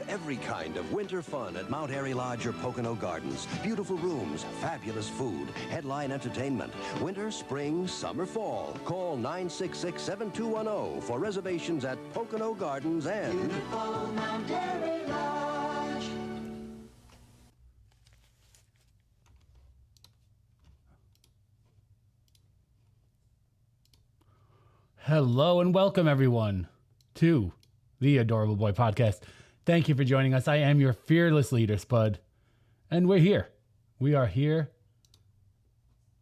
Every kind of winter fun at Mount Airy Lodge or Pocono Gardens. Beautiful rooms, fabulous food, headline entertainment. Winter, spring, summer, fall. Call 966-7210 for reservations at Pocono Gardens and beautiful Mount Airy Lodge. Hello and welcome everyone to the Adorable Boy Podcast. Thank you for joining us. I am your fearless leader, Spud, and we're here. We are here,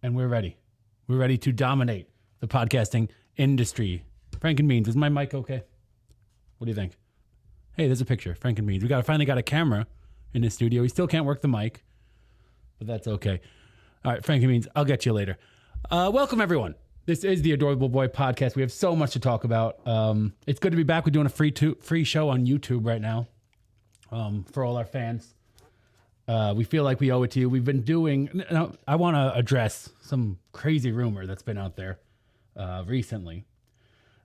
and we're ready. We're ready to dominate the podcasting industry. Frank and Beans, is my mic okay? What do you think? Hey, there's a picture. Frank and Beans. We finally got a camera in the studio. We still can't work the mic, but that's okay. All right, Frank and Beans, I'll get you later. Welcome, everyone. This is the Adorable Boy Podcast. We have so much to talk about. It's good to be back. We're doing a free show on YouTube right now for all our fans. We feel like we owe it to you. We've been doing... I want to address some crazy rumor that's been out there recently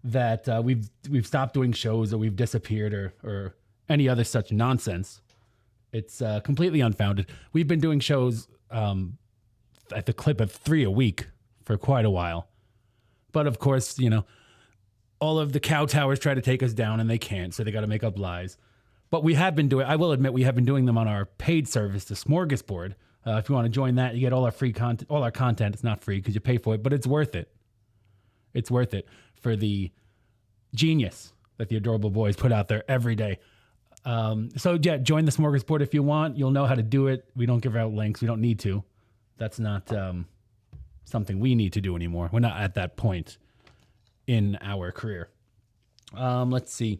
that we've stopped doing shows or we've disappeared or any other such nonsense. It's completely unfounded. We've been doing shows at the clip of 3 a week for quite a while. But of course, you know, all of the cow towers try to take us down and they can't, so they got to make up lies. But we have been doing, I will admit, we have been doing them on our paid service, the Smorgasbord. If you want to join that, you get all our free content, all our content. It's not free because you pay for it, but it's worth it. It's worth it for the genius that the Adorable Boys put out there every day. So yeah, join the Smorgasbord if you want. You'll know how to do it. We don't give out links. We don't need to. That's not something we need to do anymore. We're not at that point in our career. Let's see.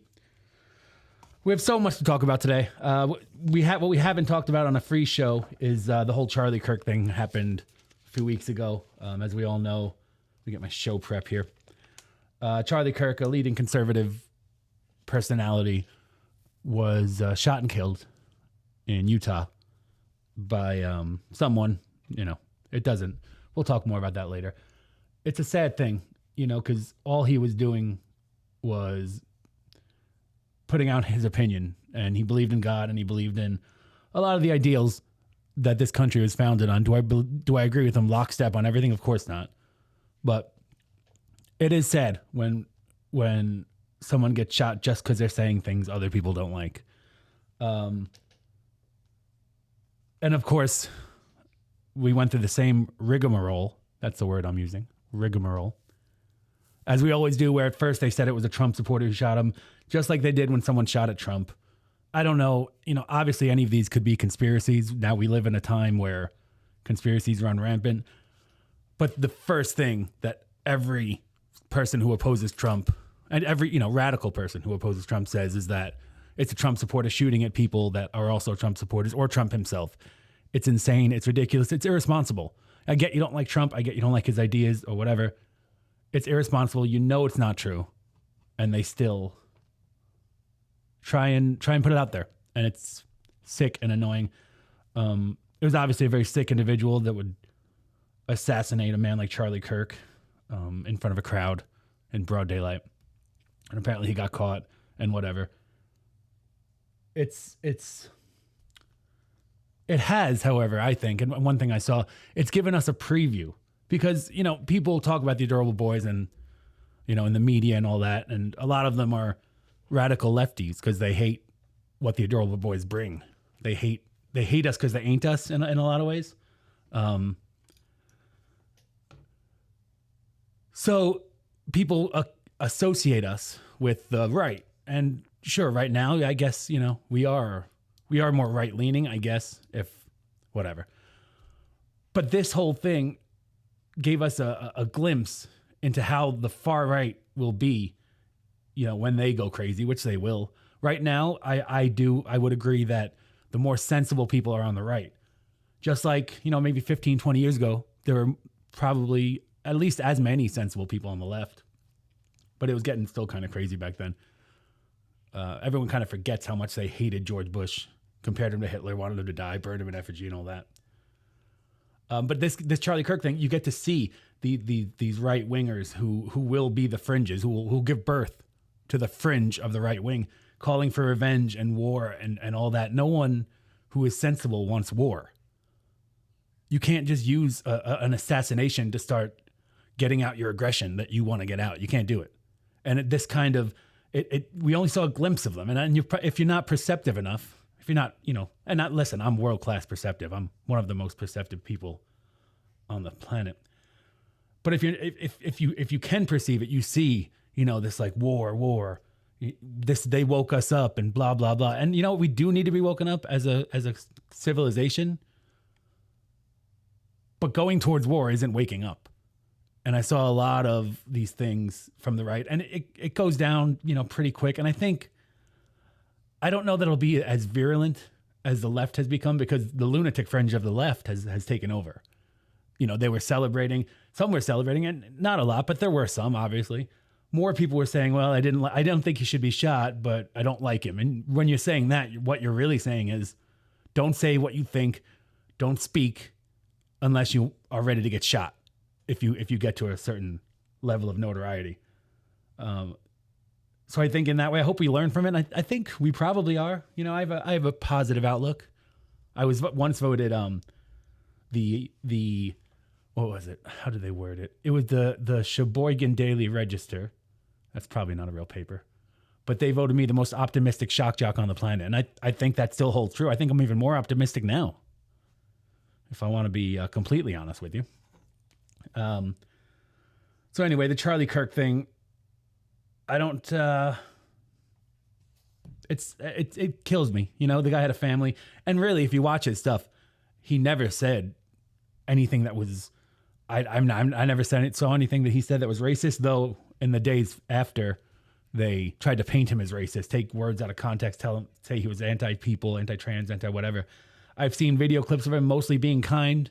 We have so much to talk about today. What we haven't talked about on a free show is the whole Charlie Kirk thing happened a few weeks ago. As we all know, let me get my show prep here. Charlie Kirk, a leading conservative personality, was shot and killed in Utah by someone. You know, it doesn't. We'll talk more about that later. It's a sad thing. because all he was doing was putting out his opinion, and he believed in God, and he believed in a lot of the ideals that this country was founded on. Do I agree with him lockstep on everything? Of course not. But it is sad when someone gets shot just because they're saying things other people don't like. And of course, we went through the same rigmarole. That's the word I'm using. Rigmarole. As we always do, where at first they said it was a Trump supporter who shot him, just like they did when someone shot at Trump. I don't know. Obviously any of these could be conspiracies. Now we live in a time where conspiracies run rampant. But the first thing that every person who opposes Trump and every, radical person who opposes Trump says is that it's a Trump supporter shooting at people that are also Trump supporters or Trump himself. It's insane. It's ridiculous. It's irresponsible. I get you don't like Trump. I get you don't like his ideas or whatever. It's irresponsible. It's not true. And they still try and put it out there. And it's sick and annoying. It was obviously a very sick individual that would assassinate a man like Charlie Kirk in front of a crowd in broad daylight. And apparently he got caught and whatever. It has, however, I think, and one thing I saw, it's given us a preview because, people talk about the Adorable Boys and, in the media and all that. And a lot of them are radical lefties because they hate what the Adorable Boys bring. They hate us because they ain't us in a lot of ways. So people associate us with the right. And sure, right now, I guess, we are more right-leaning, I guess, if whatever. But this whole thing gave us a glimpse into how the far right will be, when they go crazy, which they will. Right now, I would agree that the more sensible people are on the right. Just like, maybe 15, 20 years ago, there were probably at least as many sensible people on the left. But it was getting still kind of crazy back then. Everyone kind of forgets how much they hated George Bush, compared him to Hitler, wanted him to die, burned him in effigy and all that. But this Charlie Kirk thing, you get to see these right wingers who will be the fringes, who will give birth to the fringe of the right wing, calling for revenge and war and all that. No one who is sensible wants war. You can't just use an assassination to start getting out your aggression that you want to get out. You can't do it. And this kind of, we only saw a glimpse of them. And if you're not perceptive enough, if you're not, and not, listen, I'm world-class perceptive. I'm one of the most perceptive people on the planet. But if you can perceive it, you see, this like war, they woke us up and blah, blah, blah. And we do need to be woken up as a civilization. But going towards war isn't waking up. And I saw a lot of these things from the right, and it goes down, pretty quick. And I don't know that it'll be as virulent as the left has become, because the lunatic fringe of the left has taken over. They were celebrating, some were celebrating, and not a lot, but there were some, obviously. More people were saying, well, I don't think he should be shot, but I don't like him. And when you're saying that, what you're really saying is, don't say what you think, don't speak unless you are ready to get shot. If you get to a certain level of notoriety. So I think in that way, I hope we learn from it. I think we probably are. I have a positive outlook. I was once voted the what was it? How did they word it? It was the Sheboygan Daily Register. That's probably not a real paper. But they voted me the most optimistic shock jock on the planet. And I think that still holds true. I think I'm even more optimistic now, if I want to be completely honest with you. So anyway, the Charlie Kirk thing, I don't, it kills me. The guy had a family, and really, if you watch his stuff, he never said anything that was, I never saw anything that he said that was racist, though in the days after they tried to paint him as racist, take words out of context, say he was anti-people, anti-trans, anti-whatever. I've seen video clips of him mostly being kind,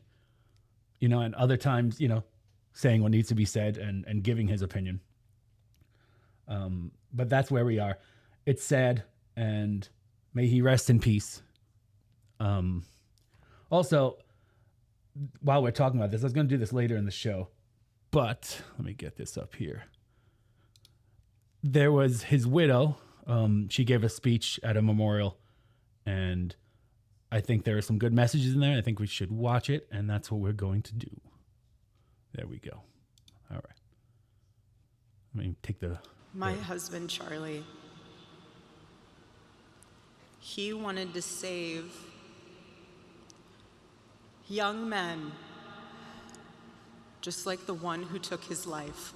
and other times, saying what needs to be said and giving his opinion. But that's where we are. It's sad, and may he rest in peace. Also, while we're talking about this, I was going to do this later in the show, But let me get this up here. There was his widow. She gave a speech at a memorial, and I think there are some good messages in there. I think we should watch it, and that's what we're going to do. There we go. All right. Let me take My husband, Charlie, he wanted to save young men, just like the one who took his life.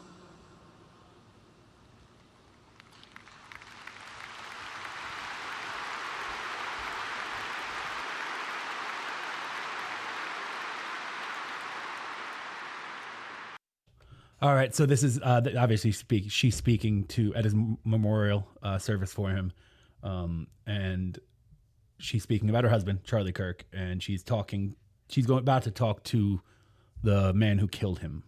All right, so this is obviously she's speaking to at his memorial service for him, and she's speaking about her husband, Charlie Kirk, and she's about to talk to the man who killed him.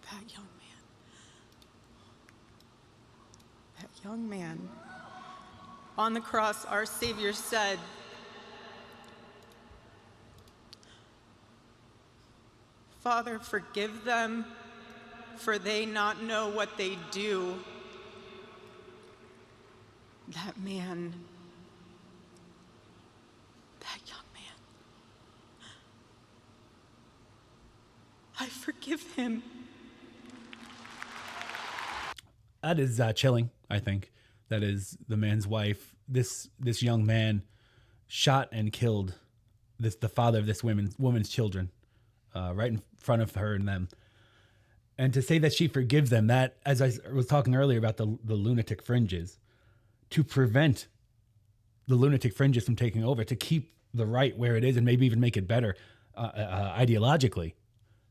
That young man. On the cross, our Savior said, "Father, forgive them, for they not know what they do." That man, that young man, I forgive him. That is chilling, I think. That is the man's wife. This young man shot and killed the father of this woman's children, right in front of her and them. And to say that she forgives them, that, as I was talking earlier about the lunatic fringes, to prevent the lunatic fringes from taking over, to keep the right where it is and maybe even make it better ideologically,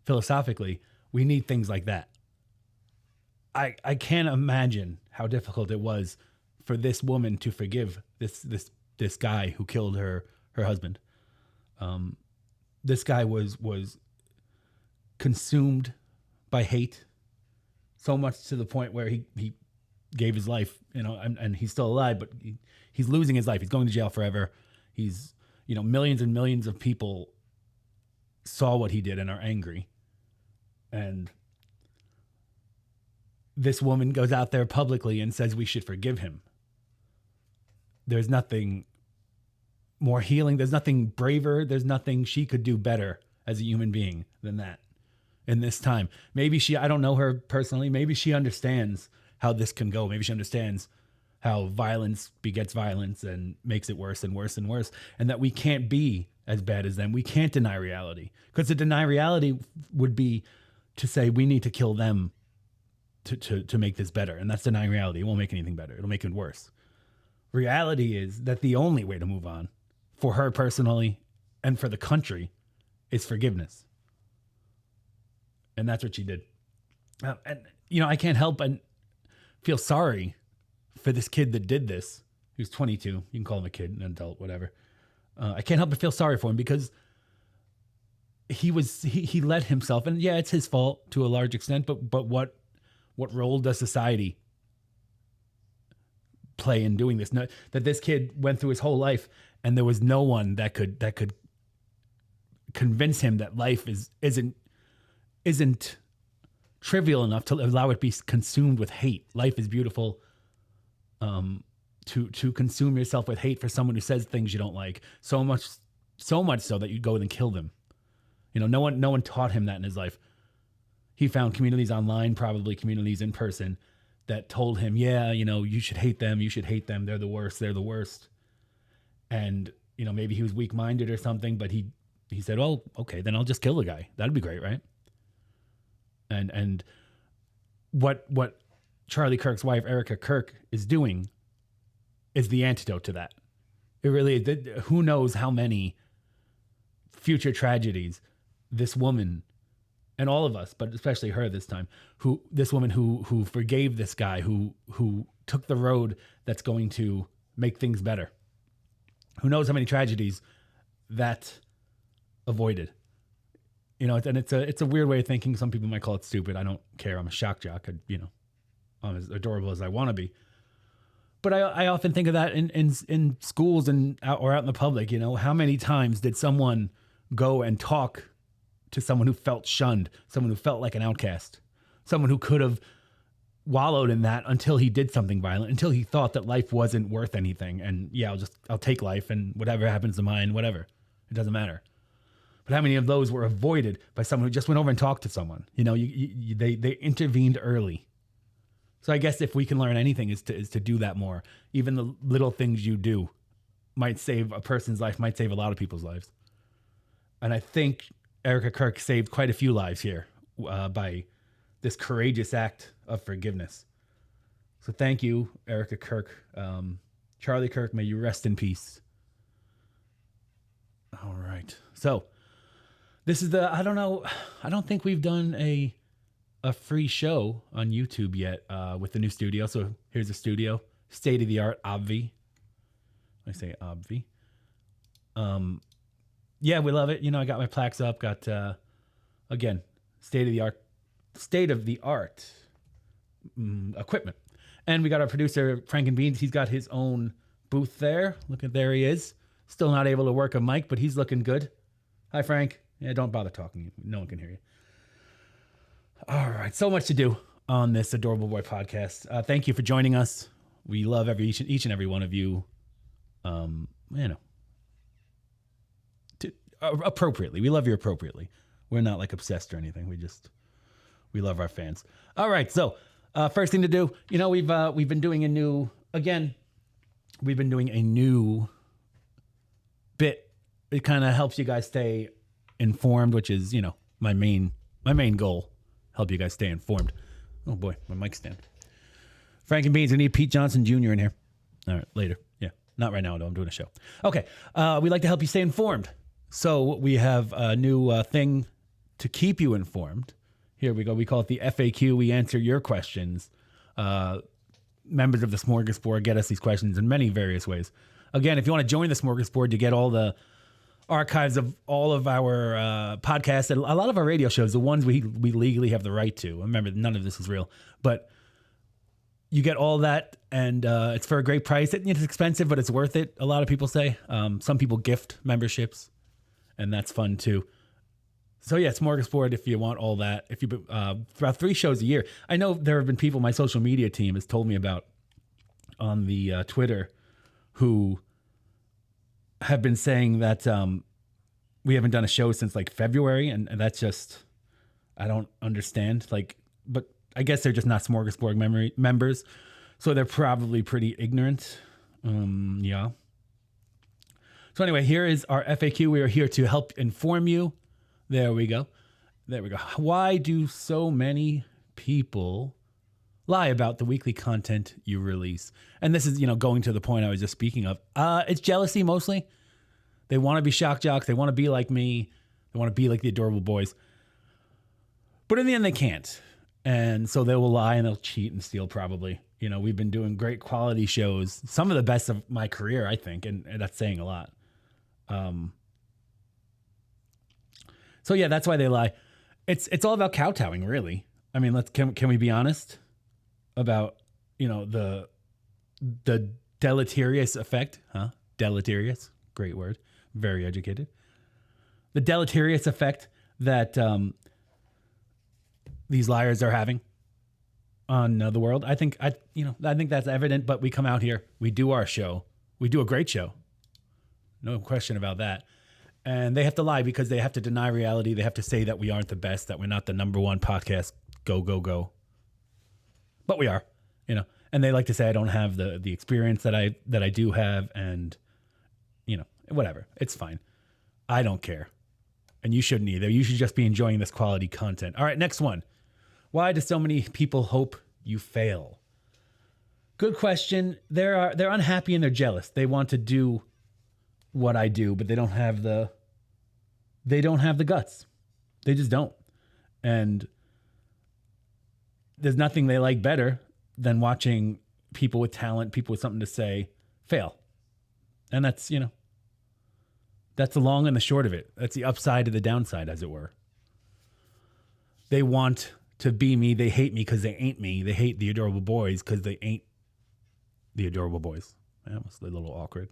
philosophically, we need things like that. I can't imagine how difficult it was for this woman to forgive this guy who killed her husband. This guy was consumed by hate, so much to the point where he gave his life, and he's still alive, but he's losing his life. He's going to jail forever. He's, millions and millions of people saw what he did and are angry. And this woman goes out there publicly and says we should forgive him. There's nothing more healing. There's nothing braver. There's nothing she could do better as a human being than that in this time. Maybe I don't know her personally. Maybe she understands how this can go. Maybe she understands how violence begets violence and makes it worse and worse and worse. And that we can't be as bad as them. We can't deny reality, because to deny reality would be to say we need to kill them to make this better. And that's denying reality. It won't make anything better. It'll make it worse. Reality is that the only way to move on for her personally and for the country is forgiveness. And that's what she did. And, I can't help but feel sorry for this kid that did this. He was 22. You can call him a kid, an adult, whatever. I can't help but feel sorry for him, because he let himself, and yeah, it's his fault to a large extent, but what role does society play in doing this? That this kid went through his whole life and there was no one that could convince him that life isn't trivial enough to allow it to be consumed with hate. Life is beautiful. To consume yourself with hate for someone who says things you don't like, so much so that you go and kill them. No one taught him that in his life. He found communities online, probably communities in person, that told him, yeah, you should hate them. You should hate them. They're the worst. They're the worst. And, maybe he was weak-minded or something, but he said, well, okay, then I'll just kill the guy. That'd be great, right? And what Charlie Kirk's wife, Erica Kirk, is doing is the antidote to that. It really is. Who knows how many future tragedies this woman, and all of us, but especially her this time, this woman who forgave this guy, who took the road that's going to make things better. Who knows how many tragedies that avoided. And it's a weird way of thinking. Some people might call it stupid. I don't care. I'm a shock jock. I'm as adorable as I want to be. But I often think of that in schools or out in the public. How many times did someone go and talk to someone who felt shunned, someone who felt like an outcast, someone who could have wallowed in that until he did something violent, until he thought that life wasn't worth anything. And yeah, I'll take life, and whatever happens to mine, whatever. It doesn't matter. But how many of those were avoided by someone who just went over and talked to someone? You know, they intervened early. So I guess if we can learn anything is to do that more. Even the little things you do might save a person's life, might save a lot of people's lives. And I think Erica Kirk saved quite a few lives here by this courageous act of forgiveness. So thank you, Erica Kirk. Charlie Kirk, may you rest in peace. All right. So this is I don't think we've done a free show on YouTube yet with the new studio. So here's the studio, state of the art, obvi. I say obvi. Yeah, we love it. You know, I got my plaques up, got, again, state of the art equipment. And we got our producer, Frank and Beans. He's got his own booth there. Look at, there he is. Still not able to work a mic, but he's looking good. Hi, Frank. Yeah, don't bother talking. No one can hear you. All right. So much to do on this Adorable Boy podcast. Thank you for joining us. We love each and every one of you. Appropriately. We love you appropriately. We're not like obsessed or anything. We love our fans. All right. So, first thing to do, you know, we've been doing a new bit. It kind of helps you guys stay informed, which is, you know, my main goal. Help you guys stay informed. Oh boy, my mic stand. Frank and Beans, we need Pete Johnson Jr. in here. All right, later. Yeah, not right now though. I'm doing a show. Okay, we like to help you stay informed. So we have a new thing to keep you informed. Here we go. We call it the FAQ. We answer your questions. Members of the Smorgasbord get us these questions in many various ways. Again, if you want to join the Smorgasbord to get all the archives of all of our podcasts and a lot of our radio shows, the ones we legally have the right to. Remember, none of this is real, but you get all that, and it's for a great price. It's expensive, but it's worth it. A lot of people say. Some people gift memberships, and that's fun too. So yeah, Smorgasbord if you want all that. If you throughout 3 shows a year. I know there have been people my social media team has told me about on the Twitter who have been saying that we haven't done a show since like February, and that's just, I don't understand. Like, but I guess they're just not Smorgasbord members, so they're probably pretty ignorant. Yeah. So anyway, here is our FAQ. We are here to help inform you. There we go. Why do so many people lie about the weekly content you release? And this is, you know, going to the point I was just speaking of. It's jealousy mostly. They want to be shock jocks. They want to be like me. They want to be like the Adorable Boys. But in the end, they can't. And so they will lie and they'll cheat and steal probably. You know, we've been doing great quality shows. Some of the best of my career, I think. And that's saying a lot. So yeah, that's why they lie. It's all about kowtowing, really. I mean, can we be honest about, you know, the deleterious effect, huh? Deleterious, great word, very educated. The deleterious effect that these liars are having on the world. I think that's evident. But we come out here, we do our show, we do a great show, no question about that. And they have to lie because they have to deny reality. They have to say that we aren't the best, that we're not the number one podcast. Go, go, go. But we are, you know. And they like to say I don't have the experience that I do have, and you know, whatever. It's fine. I don't care. And you shouldn't either. You should just be enjoying this quality content. All right, next one. Why do so many people hope you fail? Good question. They're unhappy and they're jealous. They want to do what I do, but they don't have the guts. They just don't. And there's nothing they like better than watching people with talent, people with something to say, fail. And that's, you know, that's the long and the short of it. That's the upside to the downside, as it were. They want to be me. They hate me because they ain't me. They hate the Adorable Boys because they ain't the Adorable Boys. That was a little awkward.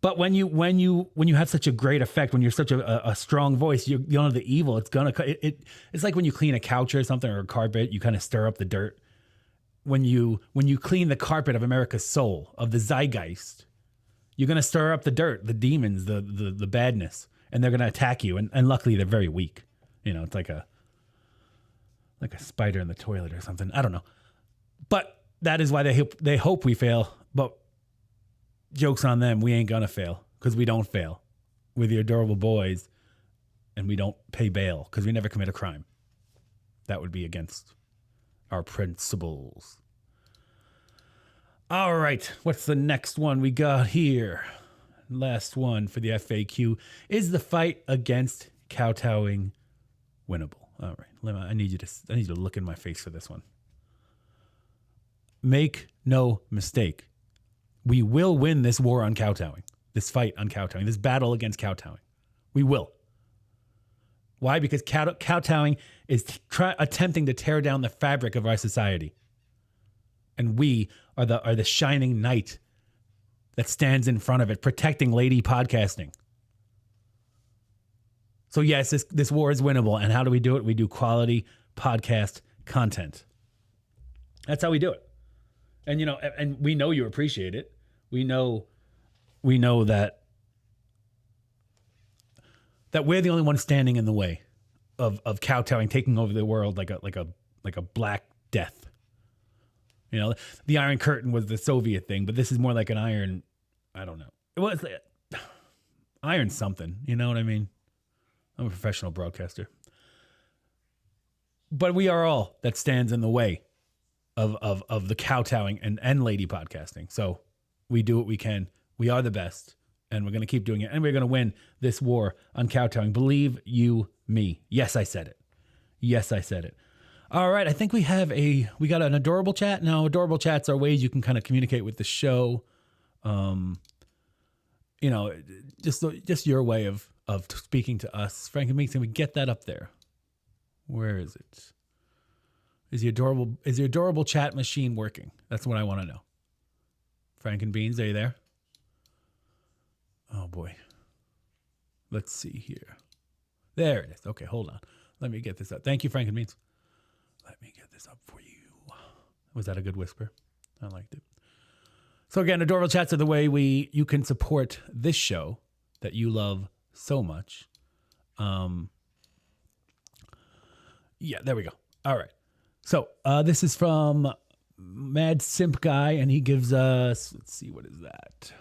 But when you have such a great effect, when you're such a strong voice, you don't have the evil. It's like when you clean a couch or something or a carpet, you kind of stir up the dirt. When you clean the carpet of America's soul, of the zeitgeist, you're gonna stir up the dirt, the demons, the badness, and they're gonna attack you. And luckily they're very weak. It's like a spider in the toilet or something. I don't know. But that is why they hope we fail. But joke's on them. We ain't gonna fail because we don't fail. We're the adorable boys, and we don't pay bail because we never commit a crime. That would be against our principles. All right, what's the next one we got here? Last one for the FAQ. Is the fight against kowtowing winnable? All right, I need you to look in my face for this one. Make no mistake. We will win this war on kowtowing, this fight on kowtowing, this battle against kowtowing. We will. Why? Because kowtowing is attempting to tear down the fabric of our society. And we are the shining knight that stands in front of it, protecting lady podcasting. So yes, this war is winnable. And how do we do it? We do quality podcast content. That's how we do it. And and we know you appreciate it. We know that we're the only one standing in the way of kowtowing taking over the world like a black death. The Iron Curtain was the Soviet thing, but this is more like an iron. I don't know. It was iron something. You know what I mean? I'm a professional broadcaster, but we are all that stands in the way of the kowtowing and lady podcasting. So we do what we can. We are the best, and we're going to keep doing it. And we're going to win this war on kowtowing. Believe you me. Yes, I said it. Yes, I said it. All right. I think we got an adorable chat. Now, adorable chats are ways you can kind of communicate with the show. Just your way of speaking to us. Frank and Meeks, can we get that up there? Where is it? Is the adorable chat machine working? That's what I want to know. Frank and Beans, are you there? Oh boy. Let's see here. There it is. Okay, hold on. Let me get this up. Thank you, Frank and Beans. Let me get this up for you. Was that a good whisper? I liked it. So again, adorable chats are the way you can support this show that you love so much. Yeah, there we go. All right. So this is from Mad Simp Guy, and he gives us, let's see, what is that?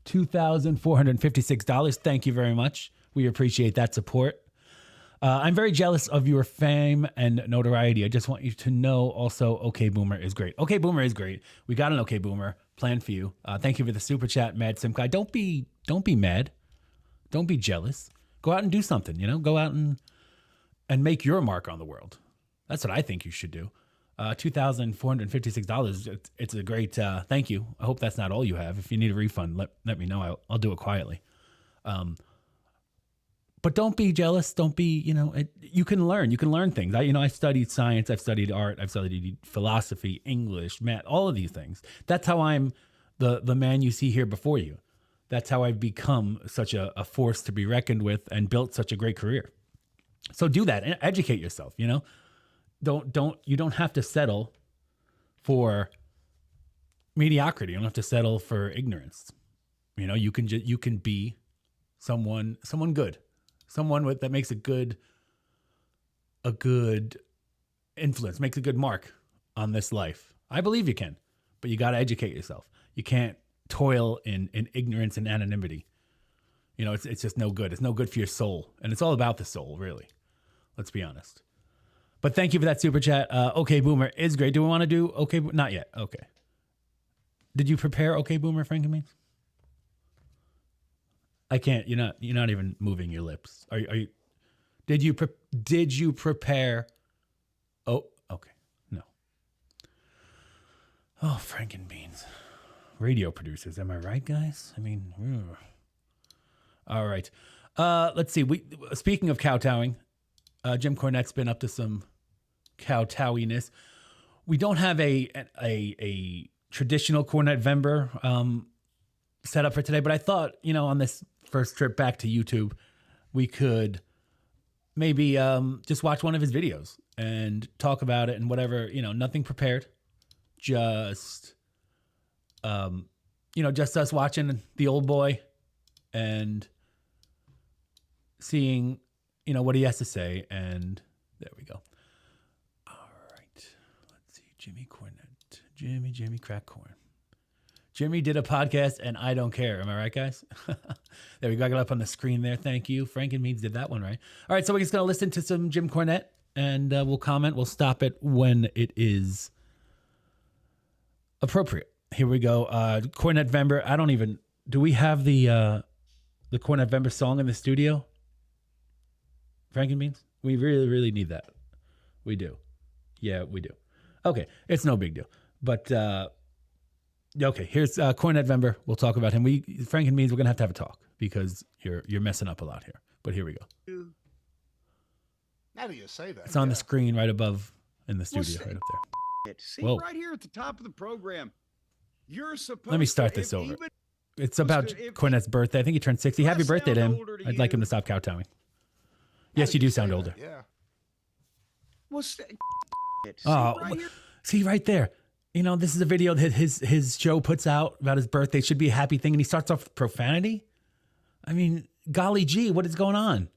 $2,456. Thank you very much. We appreciate that support. I'm very jealous of your fame and notoriety. I just want you to know also, OK Boomer is great. OK Boomer is great. We got an OK Boomer planned for you. Thank you for the super chat, Mad Simp Guy. Don't be mad. Don't be jealous. Go out and do something, go out and make your mark on the world. That's what I think you should do. $2,456. It's a great thank you. I hope that's not all you have. If you need a refund, let me know. I'll do it quietly. But don't be jealous. Don't be, you can learn. You can learn things. I studied science. I've studied art. I've studied philosophy, English, math, all of these things. That's how I'm the man you see here before you. That's how I've become such a force to be reckoned with and built such a great career. So do that and educate yourself, You don't have to settle for mediocrity. You don't have to settle for ignorance. You can be someone good. Someone that makes a good influence, makes a good mark on this life. I believe you can, but you got to educate yourself. You can't toil in ignorance and anonymity. It's just no good. It's no good for your soul. And it's all about the soul, really. Let's be honest. But thank you for that super chat. OK Boomer is great. Do we want to do OK? Not yet. Okay. Did you prepare OK Boomer, Frank and Means? I can't. You're not even moving your lips. Are you? Did you prepare? Oh, okay. No. Oh, Frank and Beans, radio producers. Am I right, guys? I mean, all right. Let's see. Speaking of kowtowing, Jim Cornette's been up to some kowtowiness. We don't have a traditional Cornette Vember. set up for today, but I thought, on this first trip back to YouTube, we could maybe just watch one of his videos and talk about it and whatever, nothing prepared. Just, just us watching the old boy and seeing, what he has to say. And there we go. All right. Let's see. Jimmy Cornette. Jimmy Crack Corn. Jimmy did a podcast and I don't care. Am I right, guys? There we go. I got it up on the screen there. Thank you. Frank and Meads did that one right. All right. So we're just going to listen to some Jim Cornette and we'll comment. We'll stop it when it is appropriate. Here we go. Cornette Vember. Do we have the Cornette Vember song in the studio? Frank and Beans? We really, really need that. We do. Yeah, we do. Okay. It's no big deal. But, okay, here's Cornette Vember. We'll talk about him. Frank and Beans, we're going to have a talk because you're messing up a lot here. But here we go. How do you say that? It's on the screen right above in the studio, right up there. See, Whoa. right here at the top of the program. You're supposed Let me start this over. It's about Cornette's birthday. I think he turned 60. Happy birthday to him. I'd like him to stop kowtowing. Yes, you do sound older. Yeah. What's that? See right there. This is a video that his show puts out about his birthday. It should be a happy thing. And he starts off with profanity. I mean, golly gee, what is going on?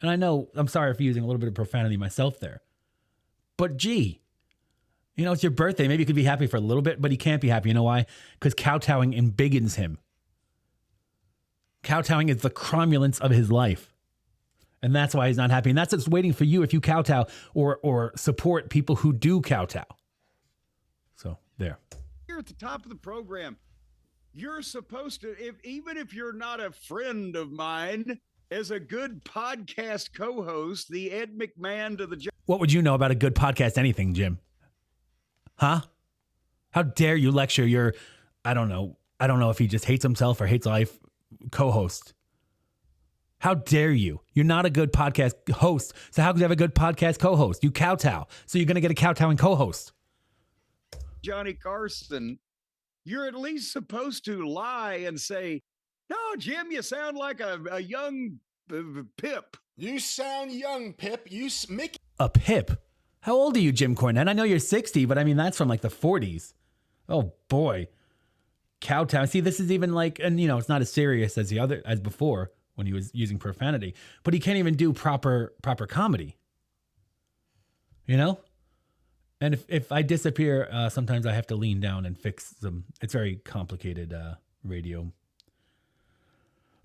And I know, I'm sorry for using a little bit of profanity myself there. But gee, it's your birthday. Maybe you could be happy for a little bit, but he can't be happy. You know why? Because kowtowing embiggens him. Kowtowing is the cromulence of his life. And that's why he's not happy. And that's what's waiting for you if you kowtow or support people who do kowtow. So there. Here at the top of the program, you're supposed to, even if you're not a friend of mine, as a good podcast co-host, the Ed McMahon to the... What would you know about a good podcast anything, Jim? Huh? How dare you lecture your, I don't know if he just hates himself or hates life, co-host. How dare you? You're not a good podcast host. So how could you have a good podcast co-host? You kowtow. So you're going to get a kowtowing co-host. Johnny Carson, you're at least supposed to lie and say, no, Jim, you sound like a young Pip. You sound young, Pip. Mickey. A Pip? How old are you, Jim Cornette? I know you're 60, but I mean, that's from like the 40s. Oh, boy. Kowtow. See, this is even like, and it's not as serious as as before when he was using profanity, but he can't even do proper comedy. And if I disappear, sometimes I have to lean down and fix them. It's very complicated radio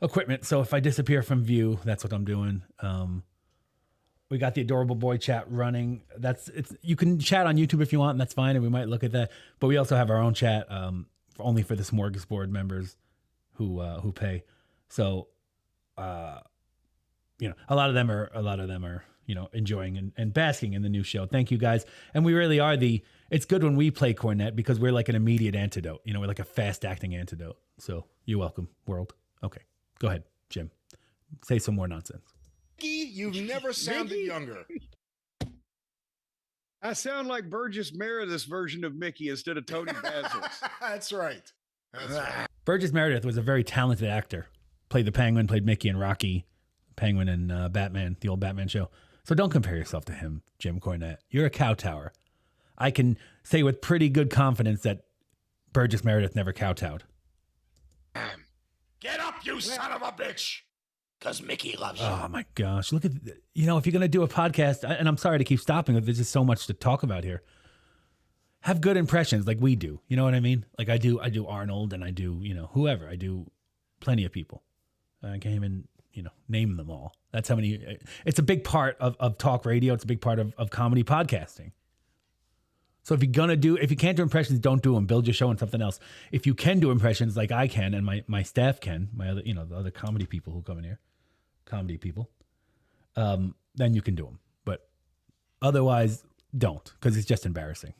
equipment. So if I disappear from view, that's what I'm doing. We got the Adorable Boy chat running. You can chat on YouTube if you want, and that's fine. And we might look at that. But we also have our own chat, only for the Smorgasbord members who pay. So, a lot of them are enjoying and basking in the new show. Thank you guys. And we really are it's good when we play Cornette because we're like an immediate antidote. We're like a fast acting antidote. So you're welcome, world. Okay, go ahead, Jim. Say some more nonsense. Mickey, you've never sounded younger. I sound like Burgess Meredith's version of Mickey instead of Tony Basil's. That's right. Burgess Meredith was a very talented actor. Played the Penguin, played Mickey and Rocky, Penguin and Batman, the old Batman show. So don't compare yourself to him, Jim Cornette. You're a kowtower. I can say with pretty good confidence that Burgess Meredith never kowtowed. Get up, you son of a bitch! Because Mickey loves you. Oh my gosh. Look at, if you're going to do a podcast, and I'm sorry to keep stopping, but there's just so much to talk about here. Have good impressions like we do. You know what I mean? Like I do Arnold and I do, whoever. I do plenty of people. I can't even, name them all. That's how many, it's a big part of talk radio. It's a big part of comedy podcasting. So if you can't do impressions, don't do them. Build your show on something else. If you can do impressions like I can, and my staff can, my other, the other comedy people who come in here, comedy people, then you can do them. But otherwise, don't, because it's just embarrassing.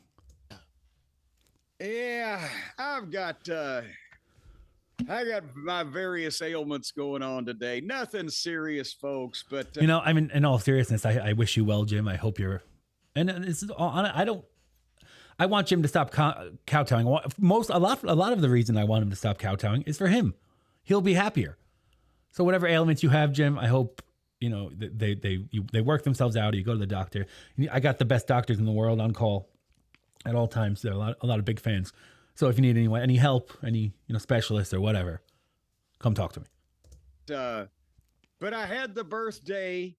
Yeah, I've got my various ailments going on today. Nothing serious, folks, but I mean, in all seriousness, I wish you well, Jim. I hope you're, and it's all, I want Jim to stop kowtowing. A lot of the reason I want him to stop kowtowing is for him. He'll be happier. So whatever ailments you have, Jim, I hope they work themselves out. You go to the doctor. I got the best doctors in the world on call at all times. They're a lot of big fans. So if you need any help, any specialists or whatever, come talk to me. But I had the birthday,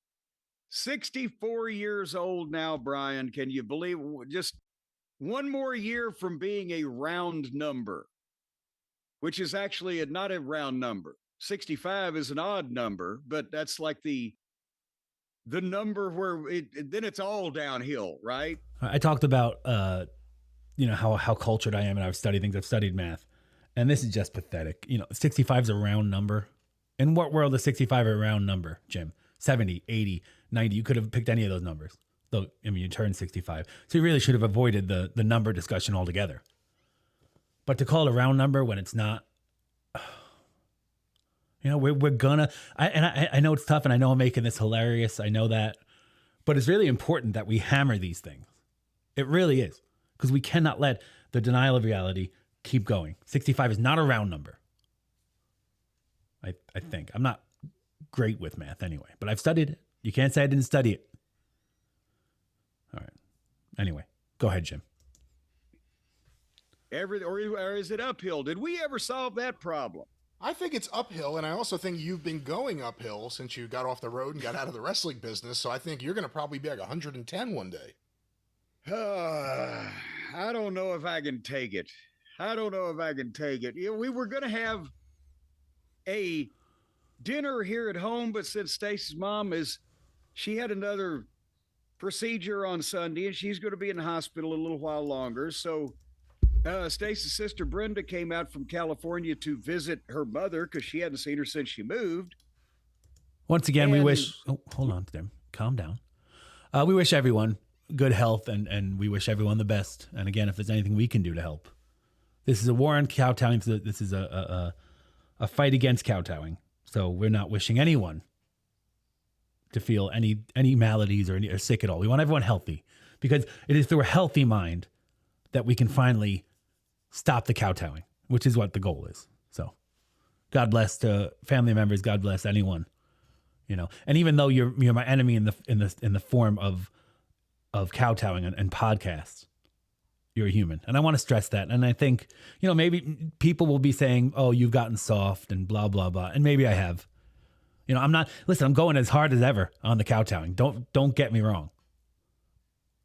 64 years old now, Brian. Can you believe just one more year from being a round number, which is actually not a round number. 65 is an odd number, but that's like the number where then it's all downhill, right? I talked about how cultured I am, and I've studied things. I've studied math, and this is just pathetic. 65 is a round number. In what world is 65 a round number, Jim? 70, 80, 90. You could have picked any of those numbers. Though, you turned 65. So you really should have avoided the number discussion altogether. But to call it a round number when it's not, we're gonna, I know it's tough, and I know I'm making this hilarious. I know that. But it's really important that we hammer these things. It really is. Because we cannot let the denial of reality keep going. 65 is not a round number. I think. I'm not great with math anyway, but I've studied it. You can't say I didn't study it. All right. Anyway, go ahead, Jim. Or is it uphill? Did we ever solve that problem? I think it's uphill, and I also think you've been going uphill since you got off the road and got out of the wrestling business, so I think you're going to probably be like 110 one day. I don't know if I can take it. We were going to have a dinner here at home, but since Stacy's mom she had another procedure on Sunday, and she's going to be in the hospital a little while longer. So Stacy's sister Brenda came out from California to visit her mother because she hadn't seen her since she moved. Once again, we wish. Oh, hold on, Tim. Calm down. We wish everyone good health, and we wish everyone the best. And again, if there's anything we can do to help, this is a war on kowtowing. This is a fight against kowtowing. So we're not wishing anyone to feel any maladies or sick at all. We want everyone healthy, because it is through a healthy mind that we can finally stop the kowtowing, which is what the goal is. So God bless to family members. God bless anyone, and even though you're my enemy in the form of kowtowing and podcasts, you're a human. And I want to stress that. And I think, maybe people will be saying, oh, you've gotten soft and blah, blah, blah. And maybe I have. I'm going as hard as ever on the kowtowing. Don't get me wrong.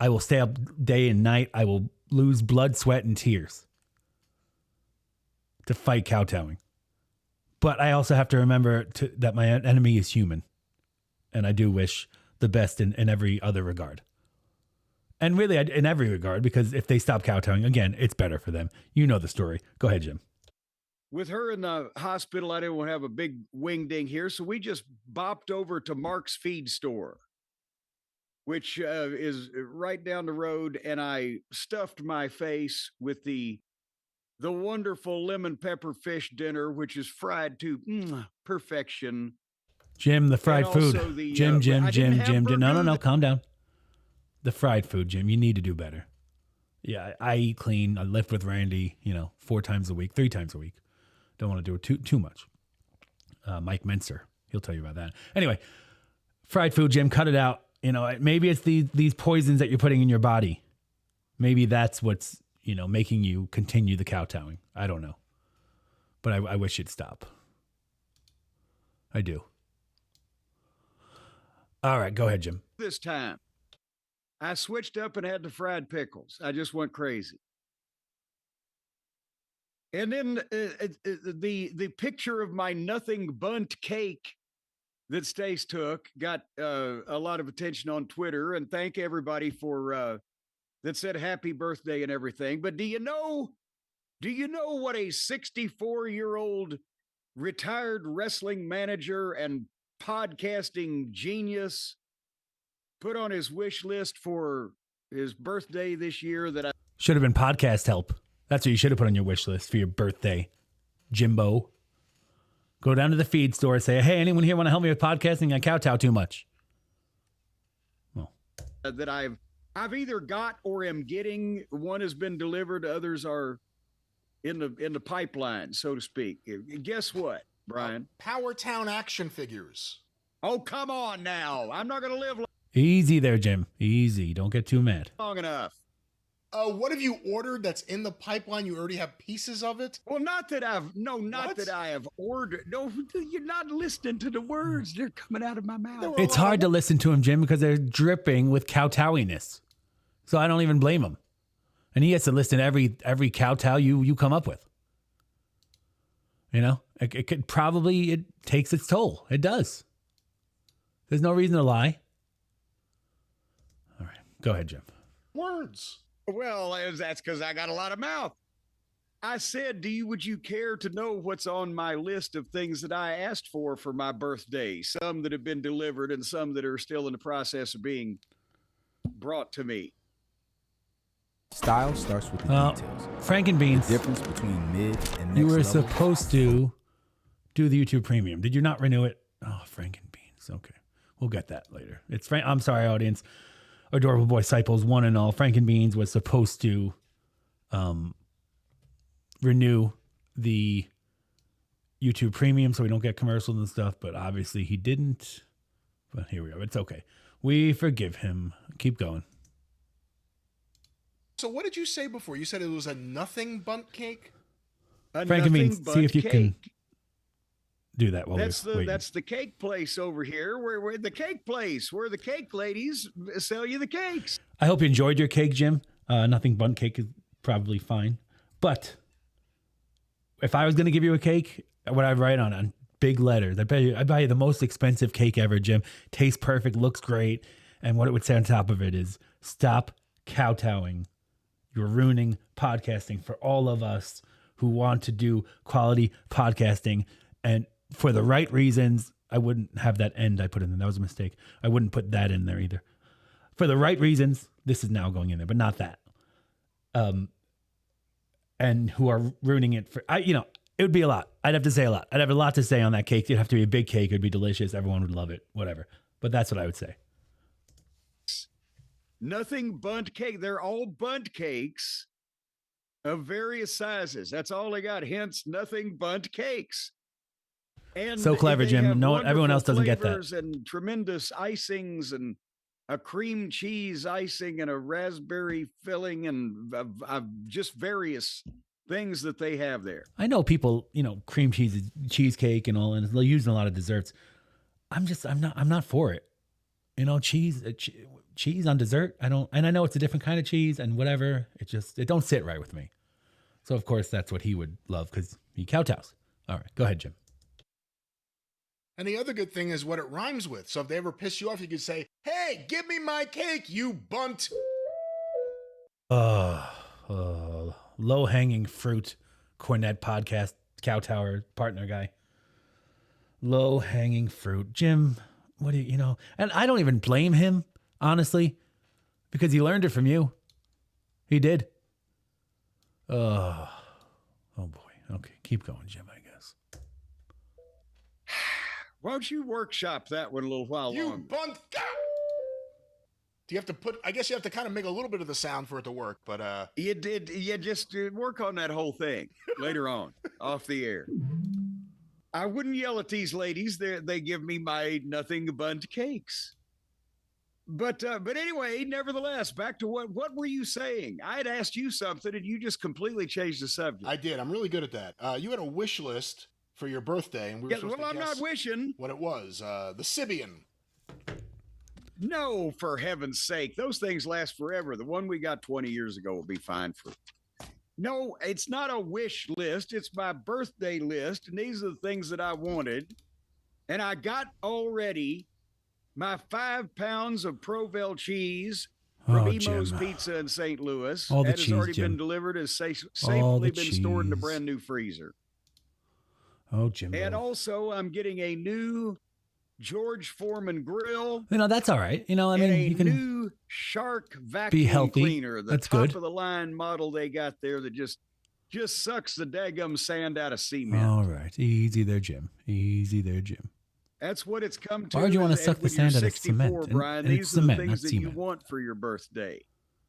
I will stay up day and night. I will lose blood, sweat, and tears to fight kowtowing. But I also have to remember that my enemy is human. And I do wish the best in every other regard. And really, in every regard, because if they stop kowtowing, again, it's better for them. You know the story. Go ahead, Jim. With her in the hospital, I didn't want to have a big wing ding here, so we just bopped over to Mark's Feed Store, which is right down the road, and I stuffed my face with the wonderful lemon pepper fish dinner, which is fried to perfection. Jim, the fried food. Jim. No, calm down. The fried food, Jim, you need to do better. Yeah, I eat clean. I lift with Randy, 4 times a week, 3 times a week. Don't want to do it too much. Mike Menser, he'll tell you about that. Anyway, fried food, Jim, cut it out. Maybe it's these poisons that you're putting in your body. Maybe that's what's, making you continue the kowtowing. I don't know. But I wish it'd stop. I do. All right, go ahead, Jim. This time, I switched up and had the fried pickles. I just went crazy. And then the picture of my nothing bunt cake that Stace took got a lot of attention on Twitter. And thank everybody for that said happy birthday and everything. But do you know what a 64-year-old retired wrestling manager and podcasting genius put on his wish list for his birthday this year? That I should have been podcast help. That's what you should have put on your wish list for your birthday, Jimbo. Go down to the feed store, say, hey, anyone here want to help me with podcasting? I kowtow too much. That I've I've either got or am getting. One has been delivered. Others are in the pipeline, so to speak. Guess what, Brian? Power Town action figures. Oh, come on now. I'm not going to live Easy there, Jim. Easy. Don't get too mad. long enough. What have you ordered that's in the pipeline? You already have pieces of it? Well, not that I have ordered. No, you're not listening to the words. They're coming out of my mouth. It's hard to listen to him, Jim, because they're dripping with kowtowiness. So I don't even blame him. And he has to listen to every kowtow you come up with. You know, it could probably, it takes its toll. It does. There's no reason to lie. All right, go ahead, Jim. Words. Well, that's because I got a lot of mouth. I said, would you care to know what's on my list of things that I asked for my birthday? Some that have been delivered and some that are still in the process of being brought to me. Style starts with the details. Frankenbeans. The difference between mid and next You were level. supposed to do the YouTube Premium. Did you not renew it? Oh, Frankenbeans. Okay. We'll get that later. I'm sorry, audience. Adorable Boy Disciples, one and all. Frankenbeans was supposed to renew the YouTube Premium so we don't get commercials and stuff, but obviously he didn't. But here we are. It's okay. We forgive him. Keep going. So what did you say before? You said it was a nothing bunt cake? Frankenbeans, see if you can do that while That's we're waiting. That's the cake place over here. Where the cake place, where the cake ladies sell you the cakes. I hope you enjoyed your cake, Jim. Nothing bunt cake is probably fine. But if I was going to give you a cake, what I'd write on big letters, I'd buy you the most expensive cake ever, Jim. Tastes perfect, looks great. And what it would say on top of it is, stop kowtowing. You're ruining podcasting for all of us who want to do quality podcasting. And for the right reasons, I wouldn't have that end I put in there. That was a mistake. I wouldn't put that in there either. For the right reasons, this is now going in there, but not that. And who are ruining it for, it would be a lot. I'd have to say a lot. I'd have a lot to say on that cake. It'd have to be a big cake. It'd be delicious. Everyone would love it, whatever. But that's what I would say. Nothing bunt cake. They're all bunt cakes of various sizes. That's all they got. Hence, nothing bunt cakes. And so clever, Jim. No, everyone else doesn't get that. And tremendous icings and a cream cheese icing and a raspberry filling and just various things that they have there. I know people, cream cheese, cheesecake and all, and they're using a lot of desserts. I'm not for it. Cheese on dessert. I know it's a different kind of cheese and whatever. It don't sit right with me. So of course that's what he would love because he kowtows. All right, go ahead, Jim. And the other good thing is what it rhymes with. So if they ever piss you off, you could say, "Hey, give me my cake, you bunt." Low-hanging fruit, Cornet podcast, Cowtower partner guy. Low-hanging fruit. Jim, what do you. And I don't even blame him, honestly, because he learned it from you. He did. Oh boy. Okay, keep going, Jim, I guess. Why don't you workshop that one a little while You longer? bunt. Do you have to I guess you have to kind of make a little bit of the sound for it to work, but You just work on that whole thing later on, off the air. I wouldn't yell at these ladies. They give me my nothing bunt cakes. But anyway, nevertheless, back to what were you saying? I had asked you something and you just completely changed the subject. I did. I'm really good at that. You had a wish list for your birthday, and we were supposed to I'm guess not wishing. what it was. The Sibian. No, for heaven's sake. Those things last forever. The one we got 20 years ago will be fine for. No, it's not a wish list. It's my birthday list. And these are the things that I wanted. And I got already my 5 pounds of Provel cheese from Emo's Jim. Pizza in St. Louis. All the That has cheese, already Jim. been delivered. Has All safely the been stored in a cheese. brand new freezer. Oh, Jim. And also, I'm getting a new George Foreman grill. That's all right. And a you can. new Shark vacuum healthy. cleaner. The That's top good. of the line model they got there that just sucks the daggum sand out of cement. All right, easy there, Jim. Easy there, Jim. That's what it's come to. Why would you want to and suck the when you're sand out of 64, cement? Brian, And these it's are the cement, things not that you cement. want for your birthday.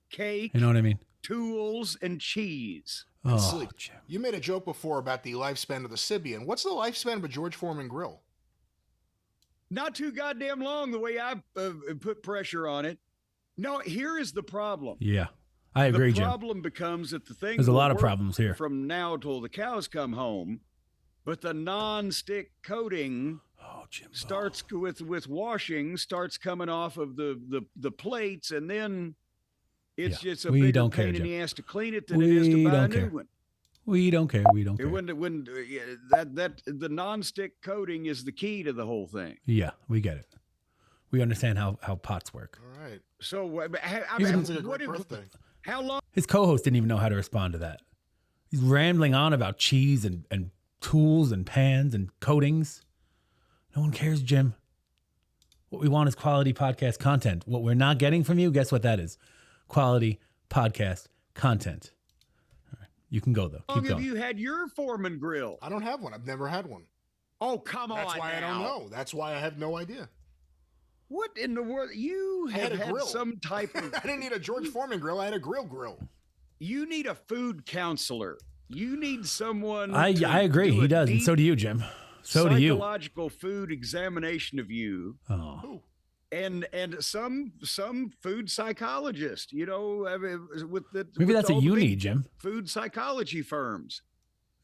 Cake, You know what I mean? tools, and cheese. And Oh, sleep. Jim. You made a joke before about the lifespan of the Sibian. What's the lifespan of a George Foreman grill? Not too goddamn long the way I put pressure on it. No, here is the problem. Yeah, I agree, The Jim. problem becomes that the thing There's a will lot of work problems here. from now till the cows come home, but the non-stick coating Oh, Jim. starts with washing, starts coming off of the plates, and then it's just a We bigger don't care, pain in Jim. the ass to clean it than it is to buy a don't new care. one. We don't care. We don't It care. wouldn't that the non-stick coating is the key to the whole thing. Yeah, we get it. We understand how pots work. All right. So I Even- mean, Sounds like a great birthday. how long? His co-host didn't even know how to respond to that. He's rambling on about cheese and tools and pans and coatings. No one cares, Jim. What we want is quality podcast content. What we're not getting from you, guess what that is? Quality podcast content. All right. You can go, though. How Keep long have going. you had your Foreman grill? I don't have one. I've never had one. Oh, come on. That's why I don't now. know. That's why I have no idea. What in the world? You I had have a had grill. some type of. I didn't need a George Foreman grill. I had a grill. You need a food counselor. You need someone. I to agree. do He a does. And deep so do you, Jim. So do you. Psychological food examination of you, Oh. Who? and some food psychologist. You know, I mean, with the Maybe with that's all what the you big need, Jim. Food psychology firms.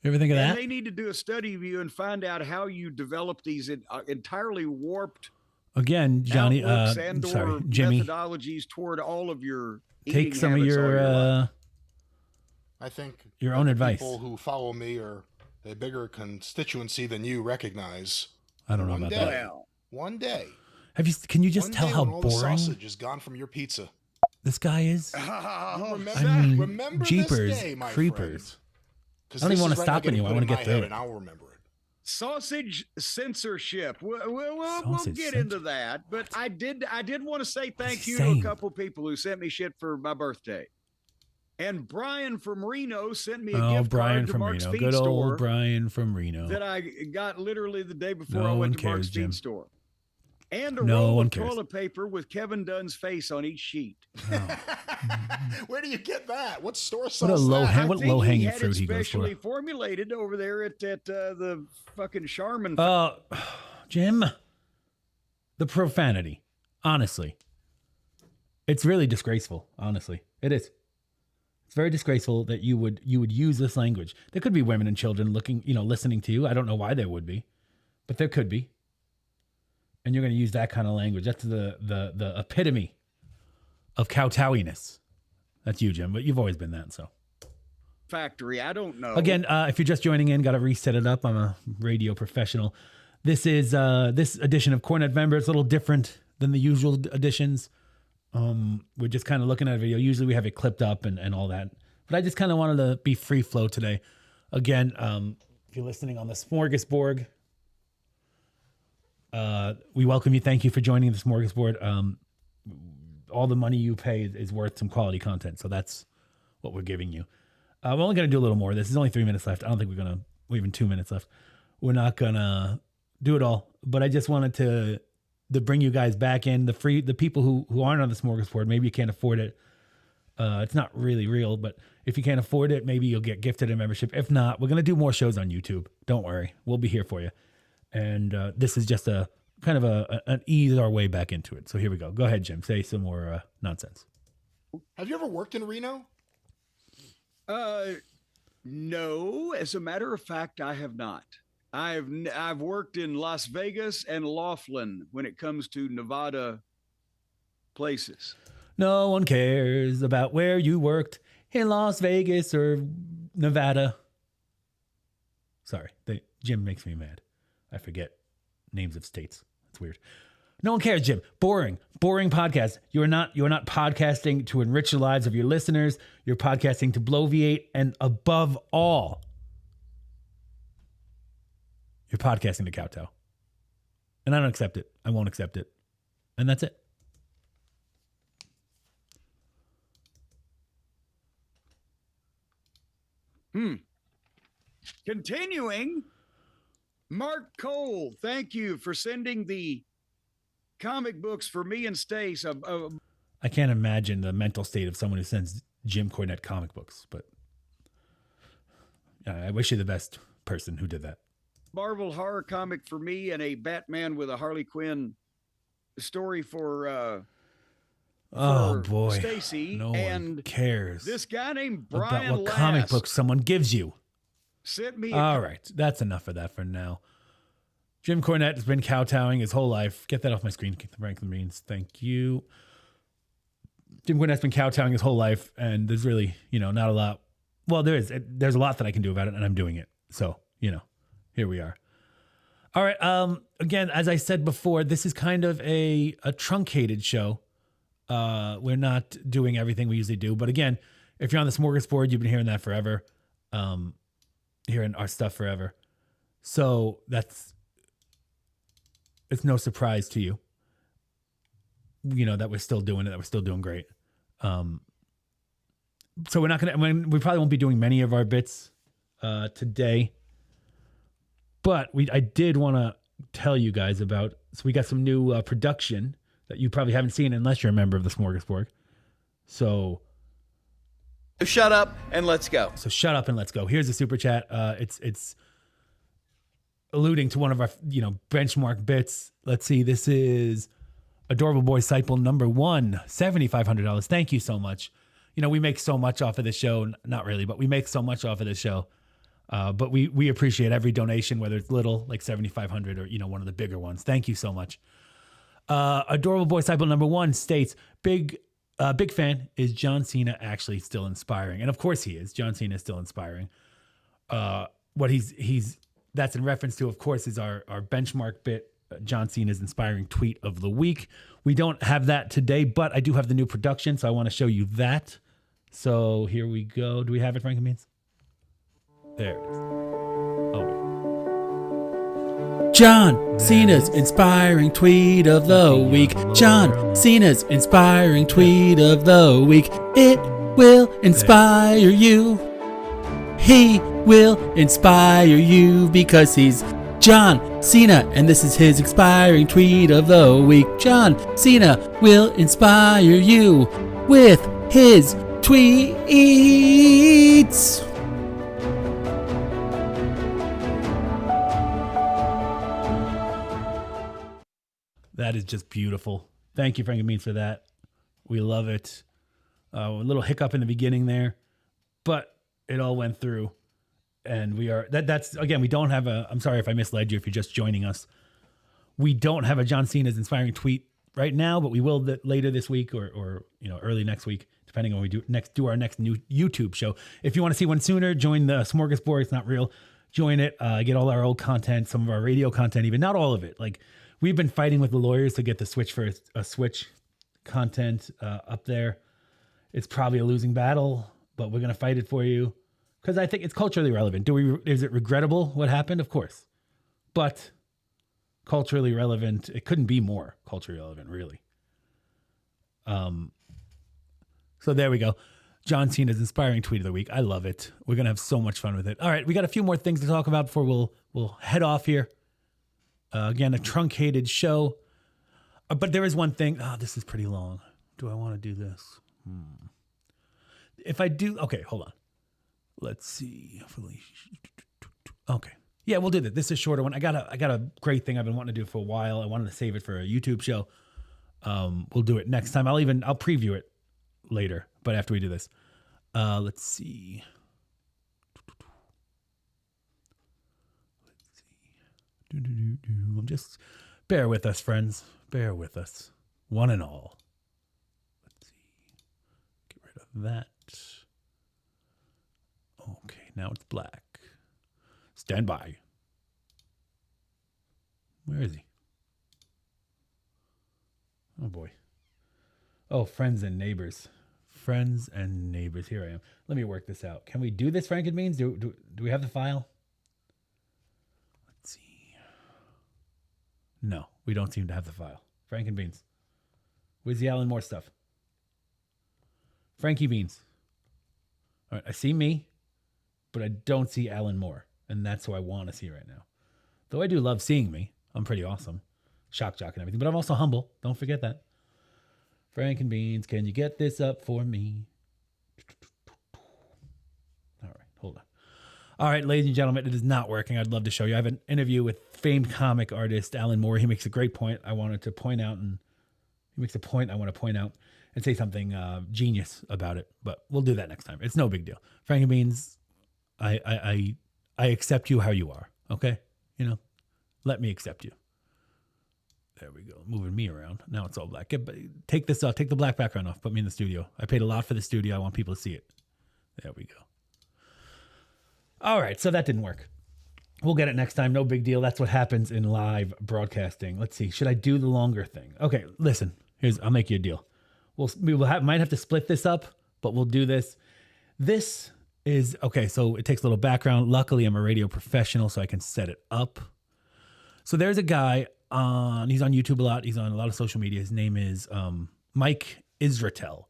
You ever think of And that? they need to do a study of you and find out how you develop these entirely warped Again, Johnny, outlooks and sorry, or Jimmy, methodologies toward all of your take eating some of habits all your, life. I think Your that own the advice. People who follow me are a bigger constituency than you recognize. I don't know One about day. that. Well, One day. Can you just One tell day how when all the boring sausage is gone from your pizza. this guy is? Remember, I mean, remember jeepers, this day, my creepers. friend. 'Cause I don't this even wanna is right stop now getting anyone. I put wanna in get my through head it. and I'll remember it. sausage censorship. We'll Sausage get censor- into that, but I did want to say thank he you saying? to a couple people who sent me shit for my birthday. And Brian from Reno sent me a Oh, gift Brian card to from Mark's Reno. Feed Good Store old Brian from Reno. that I got literally the day before No I one went to cares, Mark's Jim. Feed Store. And a No roll one of cares. toilet paper with Kevin Dunn's face on each sheet. Where do you get that? What store What a sells low that? hang- what I think low-hanging he had fruit it he goes for. specially formulated over there at the fucking Charmin. Jim, the profanity. Honestly, it's really disgraceful. Honestly, it is. It's very disgraceful that you would use this language. There could be women and children listening to you. I don't know why there would be, but there could be. And you're going to use that kind of language. That's the epitome of kowtowiness. That's you, Jim. But you've always been that. So Factory. I don't know. again, if you're just joining in, got to reset it up. I'm a radio professional. This is this edition of Cornet Vember. It's a little different than the usual editions. We're just kind of looking at a video. Usually we have it clipped up and all that. But I just kind of wanted to be free flow today. Again, if you're listening on the Smorgasbord, we welcome you. Thank you for joining the Smorgasbord. All the money you pay is worth some quality content. So that's what we're giving you. We're only going to do a little more. This is only 3 minutes left. I don't think we even 2 minutes left. We're not going to do it all, but I just wanted to bring you guys back in the people who aren't on the Smorgasbord. Maybe you can't afford it. It's not really real, but if you can't afford it, maybe you'll get gifted a membership. If not, we're going to do more shows on YouTube. Don't worry. We'll be here for you. And this is just a kind of an ease our way back into it. So here we go. Go ahead, Jim. Say some more nonsense. Have you ever worked in Reno? No. As a matter of fact, I have not. I've worked in Las Vegas and Laughlin when it comes to Nevada places. No one cares about where you worked in Las Vegas or Nevada. Sorry, Jim makes me mad. I forget names of states. That's weird. No one cares, Jim. Boring podcast. You're not podcasting to enrich the lives of your listeners. You're podcasting to bloviate, and above all, you're podcasting to kowtow. And I don't accept it. I won't accept it. And that's it. Continuing, Mark Cole, thank you for sending the comic books for me and Stace. I can't imagine the mental state of someone who sends Jim Cornette comic books, but I wish you the best person who did that. Marvel horror comic for me and a Batman with a Harley Quinn story for oh boy, Stacy. No and one cares. This guy named Brian about what Last comic book someone gives you. Sent me. All right, that's enough of that for now. Jim Cornette has been kowtowing his whole life. Get that off my screen, Franklin Means. Thank you. Jim Cornette's been kowtowing his whole life, and there's really, not a lot. Well, there's a lot that I can do about it, and I'm doing it. So, here we are. All right. Again, as I said before, this is kind of a truncated show. We're not doing everything we usually do, but again, if you're on the smorgasbord, you've been hearing that forever. Hearing our stuff forever. So it's no surprise to you, that we're still doing it, that we're still doing great. So we probably won't be doing many of our bits today, but I did want to tell you guys about, so we got some new production that you probably haven't seen unless you're a member of the Smorgasbord. So shut up and let's go. Here's a super chat. It's alluding to one of our, benchmark bits. Let's see. This is Adorable Boy Disciple number 1, $7,500. Thank you so much. We make so much off of this show. Not really, but we make so much off of this show. But we appreciate every donation, whether it's little, like $7,500, or, one of the bigger ones. Thank you so much. Adorable Boy Disciple number 1 states, big fan. Is John Cena actually still inspiring? And of course he is. John Cena is still inspiring. What that's in reference to, of course, is our benchmark bit, John Cena's inspiring tweet of the week. We don't have that today, but I do have the new production, so I want to show you that. So here we go. Do we have it, Frank and Beans? There it is. Oh. John Cena's inspiring tweet of the week. John Cena's inspiring tweet of the week. It will inspire you. He will inspire you because he's John Cena, and this is his inspiring tweet of the week. John Cena will inspire you with his tweets. That is just beautiful. Thank you, Frank and Means, for that. We love it. A little hiccup in the beginning there, but it all went through. And we are, that's, again, we don't have I'm sorry if I misled you if you're just joining us. We don't have a John Cena's inspiring tweet right now, but we will later this week or early next week, depending on when we do our next new YouTube show. If you want to see one sooner, join the Smorgasbord. It's not real. Join it. Get all our old content, some of our radio content, even not all of it. Like, we've been fighting with the lawyers to get the Switch for a Switch content up there. It's probably a losing battle, but we're going to fight it for you because I think it's culturally relevant. Is it regrettable what happened? Of course. But culturally relevant, it couldn't be more culturally relevant, really. So there we go. John Cena's inspiring tweet of the week. I love it. We're going to have so much fun with it. All right, we got a few more things to talk about before we'll head off here. Again, a truncated show. But there is one thing. This is pretty long. Do I want to do this? If I do, okay, hold on. Let's see. Okay. Yeah, we'll do that. This is a shorter one. I got a great thing I've been wanting to do for a while. I wanted to save it for a YouTube show. We'll do it next time. I'll preview it later, but after we do this. Let's see. Just bear with us, friends. Bear with us. One and all. Let's see. Get rid of that. Okay, now it's black. Stand by. Where is he? Oh, boy. Oh, friends and neighbors. Friends and neighbors. Here I am. Let me work this out. Can we do this, Frank and Beans? Do we have the file? Let's see. No, we don't seem to have the file. Frank and Beans. Where's the Alan Moore stuff? Frankie Beans. All right, I see me, but I don't see Alan Moore. And that's who I want to see right now. Though I do love seeing me. I'm pretty awesome. Shock jock and everything. But I'm also humble. Don't forget that. Frank and Beans, can you get this up for me? All right, hold on. All right, ladies and gentlemen, it is not working. I'd love to show you. I have an interview with famed comic artist Alan Moore. He makes a great point. I wanted to point out, and he makes a point I want to point out and say something genius about it. But we'll do that next time. It's no big deal. Frank and Beans, I accept you how you are. Okay, let me accept you. There we go. Moving me around. Now it's all black. Take this off. Take the black background off. Put me in the studio. I paid a lot for the studio. I want people to see it. There we go. All right. So that didn't work. We'll get it next time. No big deal. That's what happens in live broadcasting. Let's see. Should I do the longer thing? Okay. Listen. I'll make you a deal. Might have to split this up, but we'll do this. This is okay. So it takes a little background. Luckily, I'm a radio professional, so I can set it up. So there's a guy he's on YouTube a lot. He's on a lot of social media. His name is Mike Israetel.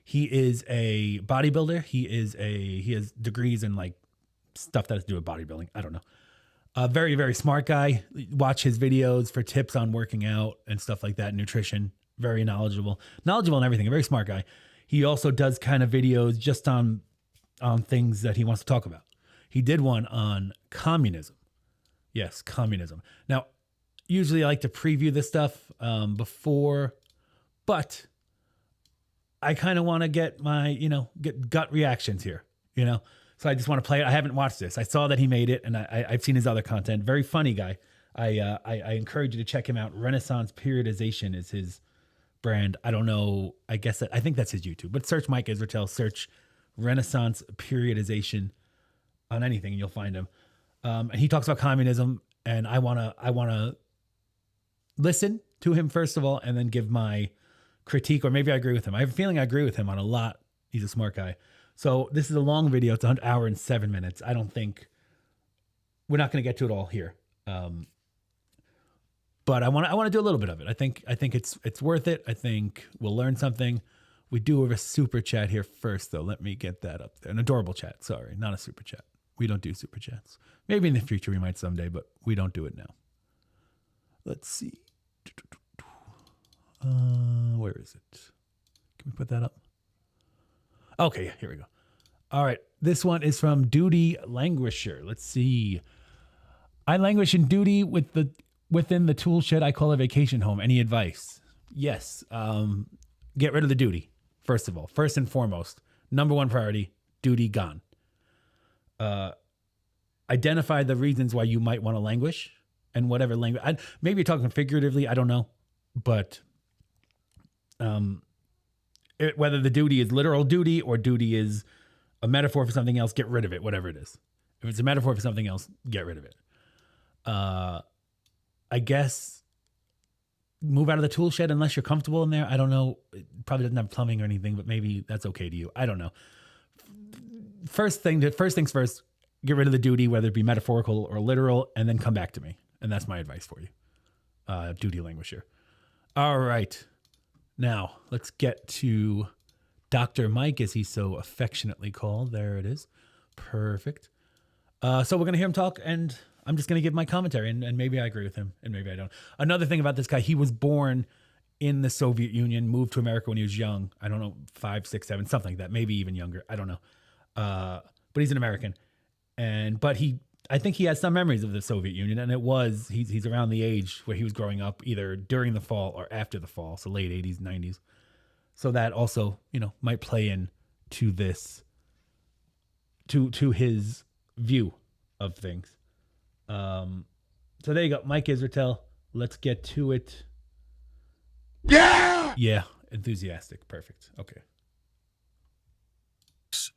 He is a bodybuilder. He has degrees in like stuff that has to do with bodybuilding. I don't know. A very, very smart guy. Watch his videos for tips on working out and stuff like that. Nutrition. Very knowledgeable in everything. A very smart guy. He also does kind of videos just on things that he wants to talk about. He did one on communism. Yes, communism. Now, usually I like to preview this stuff before, but I kind of want to get my, get gut reactions here, So I just want to play it. I haven't watched this. I saw that he made it, and I've seen his other content. Very funny guy. I encourage you to check him out. Renaissance Periodization is his brand. I don't know. I think that's his YouTube. But search Mike Israetel, search Renaissance Periodization on anything, and you'll find him. And he talks about communism, and I wanna listen to him first of all, and then give my critique, or maybe I agree with him. I have a feeling I agree with him on a lot. He's a smart guy. So this is a long video. It's 1 hour and 7 minutes. I don't think we're not going to get to it all here. But I want to do a little bit of it. I think it's worth it. I think we'll learn something. We do have a super chat here first, though. Let me get that up there. An adorable chat. Sorry, not a super chat. We don't do super chats. Maybe in the future we might someday, but we don't do it now. Let's see. Where is it? Can we put that up? Okay, yeah, here we go. All right, this one is from Duty Languisher. Let's see. I languish in duty within the tool shed I call a vacation home. Any advice? Yes. Get rid of the duty, first of all. First and foremost, number one priority, duty gone. Identify the reasons why you might want to languish, and whatever language. Maybe you're talking figuratively. I don't know, but whether the duty is literal duty or duty is a metaphor for something else, get rid of it. Whatever it is. If it's a metaphor for something else, get rid of it. I guess move out of the tool shed unless you're comfortable in there. I don't know. It probably doesn't have plumbing or anything, but maybe that's okay to you. I don't know. First things first, get rid of the duty, whether it be metaphorical or literal, and then come back to me. And that's my advice for you. Duty languisher. All right. Now, let's get to Dr. Mike, as he's so affectionately called. There it is. Perfect. So we're going to hear him talk, and I'm just going to give my commentary, and maybe I agree with him, and maybe I don't. Another thing about this guy, he was born in the Soviet Union, moved to America when he was young. I don't know, 5, 6, 7, something like that, maybe even younger. I don't know. But he's an American. But I think he has some memories of the Soviet Union, and he's around the age where he was growing up, either during the fall or after the fall, so late 80s, 90s. So that also, might play in to this, to his view of things. So there you go, Mike Israetel. Let's get to it. Yeah! Yeah, enthusiastic. Perfect. Okay.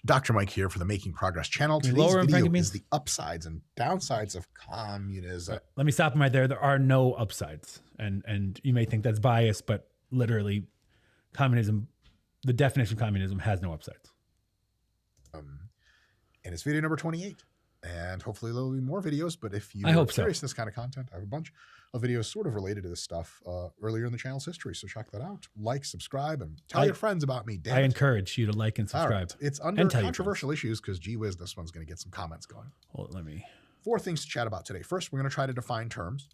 Dr. Mike here for the Making Progress channel. Today's video is the upsides and downsides of communism. Let me stop him right there. There are no upsides. And you may think that's biased, but literally communism, the definition of communism has no upsides. And it's video number 28. And hopefully there'll be more videos, but if you are curious in this kind of content, I have a bunch of videos sort of related to this stuff earlier in the channel's history. So check that out. Like, subscribe, and tell your friends about me. I encourage you to like and subscribe. Right. It's under controversial issues because, gee whiz, this one's going to get some comments going. Well, let me 4 things to chat about today. First, we're going to try to define terms,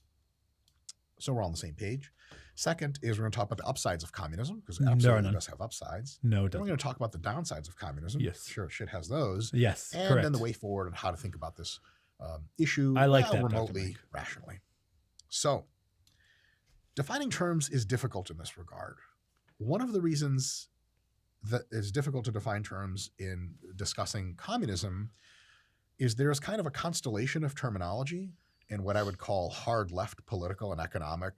so we're all on the same page. Second is we're going to talk about the upsides of communism, because it absolutely does have upsides. No, it Then doesn't. we're going to talk about the downsides of communism. Yes. Sure, shit has those. Yes, And correct. then the way forward and how to think about this issue I like that, Dr. remotely, Mike. rationally. So, defining terms is difficult in this regard. One of the reasons that it's difficult to define terms in discussing communism is there's kind of a constellation of terminology in what I would call hard left political and economic.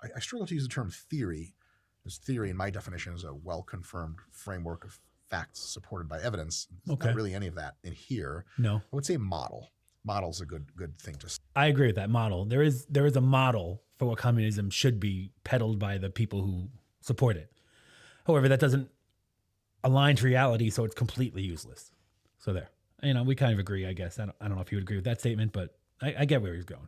I struggle to use the term theory, because theory in my definition is a well-confirmed framework of facts supported by evidence. There's not really any of that in here. No. I would say model. Model's a good thing to say. I agree with that model. There is a model for what communism should be peddled by the people who support it. However, that doesn't align to reality, so it's completely useless. So there. We kind of agree, I guess. I don't know if you would agree with that statement, but I get where he's going.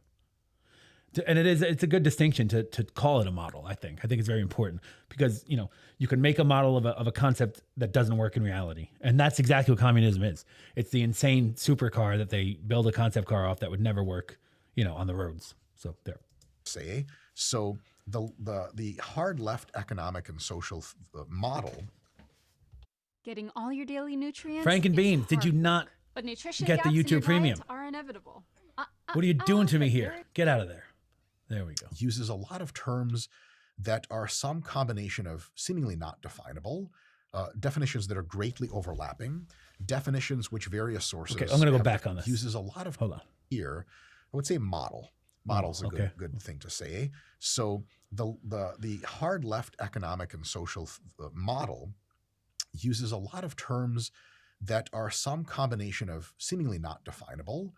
And it's a good distinction to call it a model, I think. I think it's very important because, you can make a model of a concept that doesn't work in reality. And that's exactly what communism is. It's the insane supercar that they build a concept car off that would never work, on the roads. So there. So the hard left economic and social model. Getting all your daily nutrients. Frank and Beans, did you not but nutrition get the gaps in your YouTube Premium? diet are inevitable. What are you doing to me here? Get out of there. There we go. Uses a lot of terms that are some combination of seemingly not definable, definitions that are greatly overlapping, definitions which various sources. Okay, I'm going to go back on this. Uses a lot of here. I would say model. Model's a good thing to say. So the hard left economic and social model uses a lot of terms that are some combination of seemingly not definable.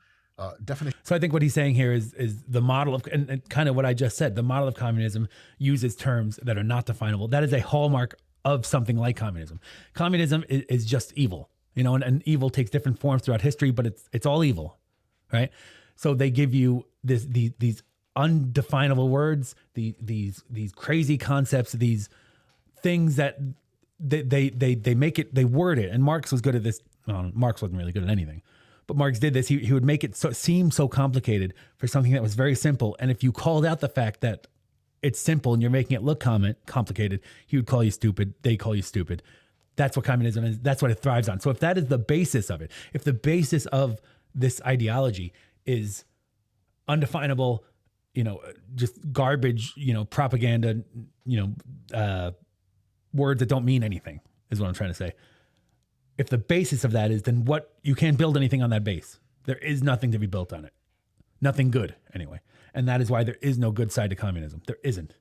Definition. So I think what he's saying here is the model of, and kind of what I just said, the model of communism uses terms that are not definable. That is a hallmark of something like communism. Communism is just evil, and evil takes different forms throughout history, but it's all evil, right? So they give you these undefinable words, these crazy concepts, these things that they make it, they word it. And Marx was good at this. Well, Marx wasn't really good at anything. But Marx did this. He would make it seem so complicated for something that was very simple. And if you called out the fact that it's simple and you're making it look complicated, he would call you stupid. They call you stupid. That's what communism is. That's what it thrives on. So if that is the basis of it, if the basis of this ideology is undefinable, just garbage, propaganda, words that don't mean anything is what I'm trying to say. If the basis of that is, then you can't build anything on that base. There is nothing to be built on it. Nothing good, anyway. And that is why there is no good side to communism. There isn't.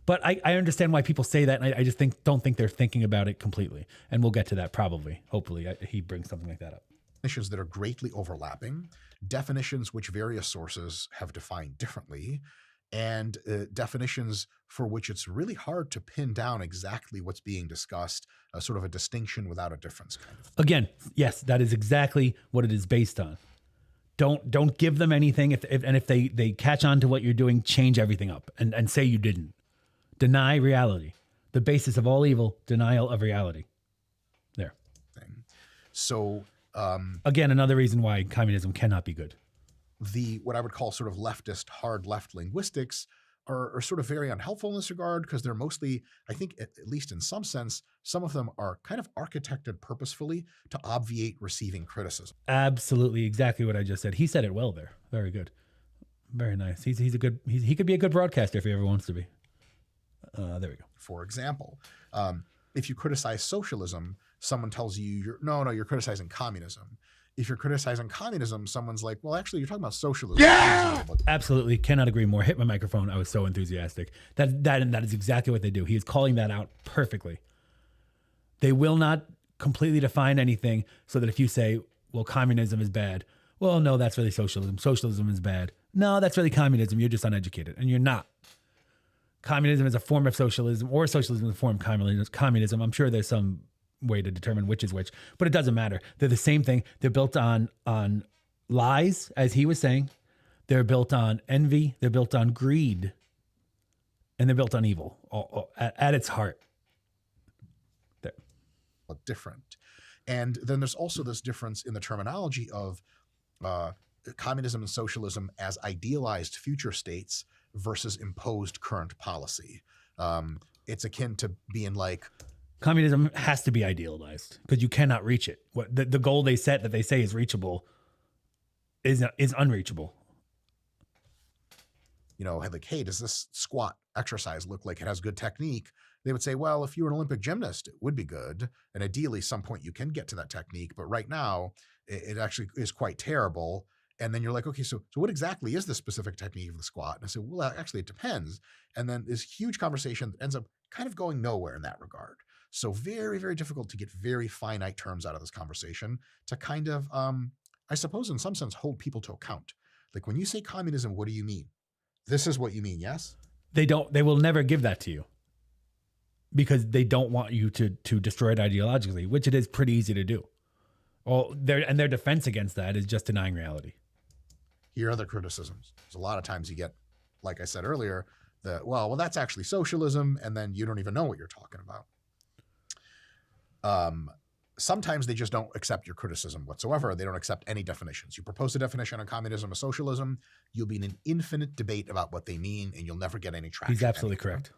But I understand why people say that, and I just don't think they're thinking about it completely. And we'll get to that probably. Hopefully, he brings something like that up. Definitions that are greatly overlapping, definitions which various sources have defined differently, and definitions for which it's really hard to pin down exactly what's being discussed, sort of a distinction without a difference kind of thing. Again, yes, that is exactly what it is based on. Don't give them anything. If they catch on to what you're doing, change everything up and say you didn't. Deny reality. The basis of all evil, denial of reality. There. So again, another reason why communism cannot be good. What I would call sort of leftist, hard left linguistics are sort of very unhelpful in this regard, because they're mostly, I think, at least in some sense, some of them are kind of architected purposefully to obviate receiving criticism. Absolutely, exactly what I just said. He said it well there. Very good. Very nice. He could be a good broadcaster if he ever wants to be. There we go. For example, if you criticize socialism, someone tells you you're criticizing communism. If you're criticizing communism, someone's like, well, actually, you're talking about socialism. Yeah! Absolutely. Cannot agree more. Hit my microphone. I was so enthusiastic. That is exactly what they do. He is calling that out perfectly. They will not completely define anything so that if you say, well, communism is bad. Well, no, that's really socialism. Socialism is bad. No, that's really communism. You're just uneducated. And you're not. Communism is a form of socialism, or socialism is a form of communism. I'm sure there's some way to determine which is which, but it doesn't matter. They're the same thing. They're built on lies, as he was saying. They're built on envy. They're built on greed, and they're built on evil at its heart. There. Different. And then there's also this difference in the terminology of communism and socialism as idealized future states versus imposed current policy. It's akin to being like, communism has to be idealized because you cannot reach it. What the goal they set that they say is reachable is unreachable. You know, like, hey, does this squat exercise look like it has good technique? They would say, well, if you were an Olympic gymnast, it would be good. And ideally, some point you can get to that technique. But right now, it actually is quite terrible. And then you're like, okay, so what exactly is the specific technique of the squat? And I said, well, actually, it depends. And then this huge conversation ends up kind of going nowhere in that regard. So very, very difficult to get very finite terms out of this conversation to kind of, I suppose, in some sense, hold people to account. Like when you say communism, what do you mean? This is what you mean, yes? They will never give that to you because they don't want you to destroy it ideologically, which it is pretty easy to do. Well, their defense against that is just denying reality. Here are the criticisms. There's a lot of times you get, like I said earlier, well, that's actually socialism, and then you don't even know what you're talking about. Sometimes they just don't accept your criticism whatsoever. They don't accept any definitions. You propose a definition on communism or socialism, you'll be in an infinite debate about what they mean, and you'll never get any traction. He's absolutely correct.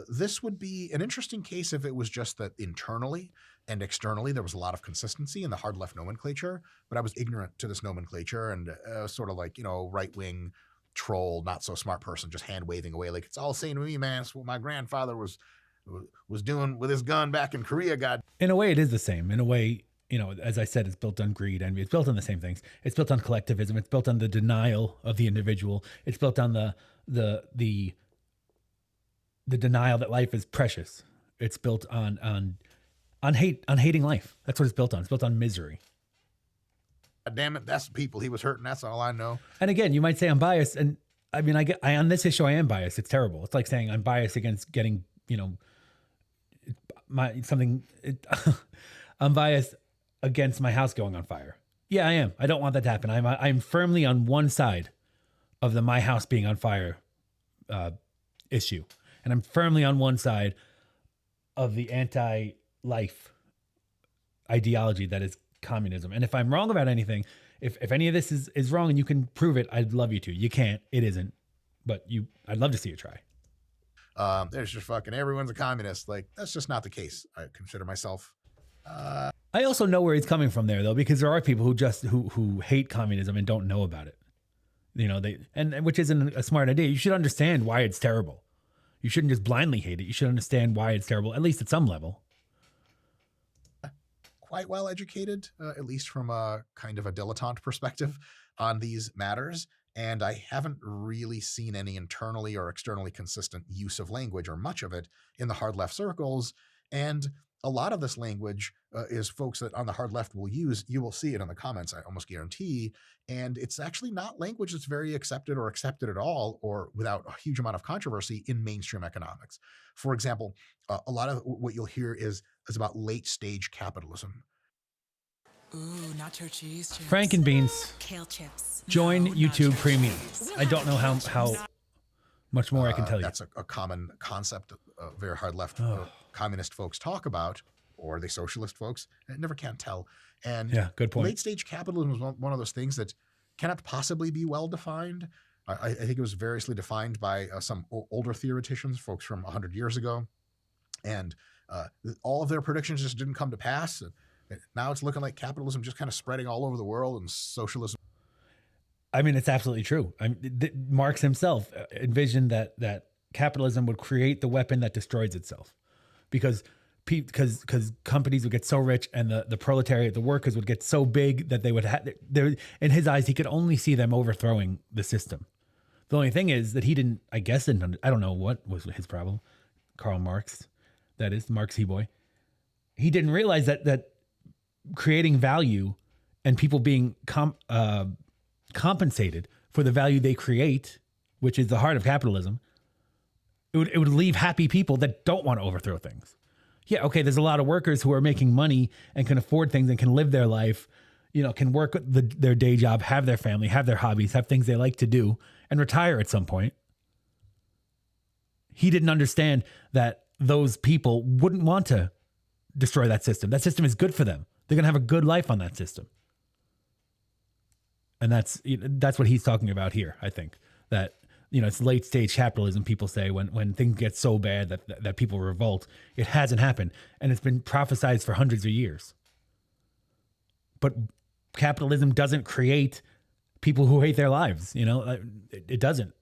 This would be an interesting case if it was just that internally and externally there was a lot of consistency in the hard left nomenclature, but I was ignorant to this nomenclature and sort of like, right-wing troll, not so smart person just hand waving away like it's all the same to me, man. It's what my grandfather was doing with his gun back in Korea. God. In a way, it is the same. In a way, as I said, it's built on greed, envy. It's built on the same things. It's built on collectivism. It's built on the denial of the individual. It's built on the denial that life is precious. It's built on hating life. That's what it's built on. It's built on misery. God damn it, that's the people he was hurting. That's all I know. And again, you might say I'm biased, and I mean, I on this issue I am biased. It's terrible. It's like saying I'm biased against getting I'm biased against my house going on fire. Yeah, I am. I don't want that to happen. I'm firmly on one side of the my house being on fire issue. And I'm firmly on one side of the anti-life ideology that is communism. And if I'm wrong about anything, if any of this is wrong and you can prove it, I'd love you to. You can't. It isn't. But I'd love to see you try. There's just fucking everyone's a communist. Like, that's just not the case. I consider myself. I also know where he's coming from there, though, because there are people who hate communism and don't know about it. Which isn't a smart idea. You should understand why it's terrible. You shouldn't just blindly hate it. You should understand why it's terrible, at least at some level. Quite well educated, at least from a kind of a dilettante perspective on these matters. And I haven't really seen any internally or externally consistent use of language or much of it in the hard left circles. And a lot of this language is folks that on the hard left will use. You will see it in the comments, I almost guarantee. And it's actually not language that's very accepted or accepted at all or without a huge amount of controversy in mainstream economics. For example, a lot of what you'll hear is about late stage capitalism. Ooh, nacho cheese chips. Frankenbeans. Kale chips. Join YouTube Premium. I don't know how much more I can tell you. That's a common concept very hard left communist folks talk about, or the socialist folks. I never can tell. And yeah, good point. Late stage capitalism is one of those things that cannot possibly be well defined. I think it was variously defined by some older theoreticians, folks from 100 years ago. And all of their predictions just didn't come to pass. Now it's looking like capitalism just kind of spreading all over the world and socialism. I mean, it's absolutely true. Marx himself envisioned that capitalism would create the weapon that destroys itself because companies would get so rich and the proletariat, the workers would get so big that they would have, in his eyes, he could only see them overthrowing the system. The only thing is that he didn't, I don't know what was his problem. Karl Marx, that is, Marx boy. He didn't realize that creating value and people being compensated for the value they create, which is the heart of capitalism, it would leave happy people that don't want to overthrow things. Yeah, okay, there's a lot of workers who are making money and can afford things and can live their life, can work their day job, have their family, have their hobbies, have things they like to do, and retire at some point. He didn't understand that those people wouldn't want to destroy that system. That system is good for them. They're going to have a good life on that system. And that's what he's talking about here. I think that, it's late stage capitalism. People say when things get so bad that people revolt. It hasn't happened, and it's been prophesized for hundreds of years. But capitalism doesn't create people who hate their lives. It doesn't.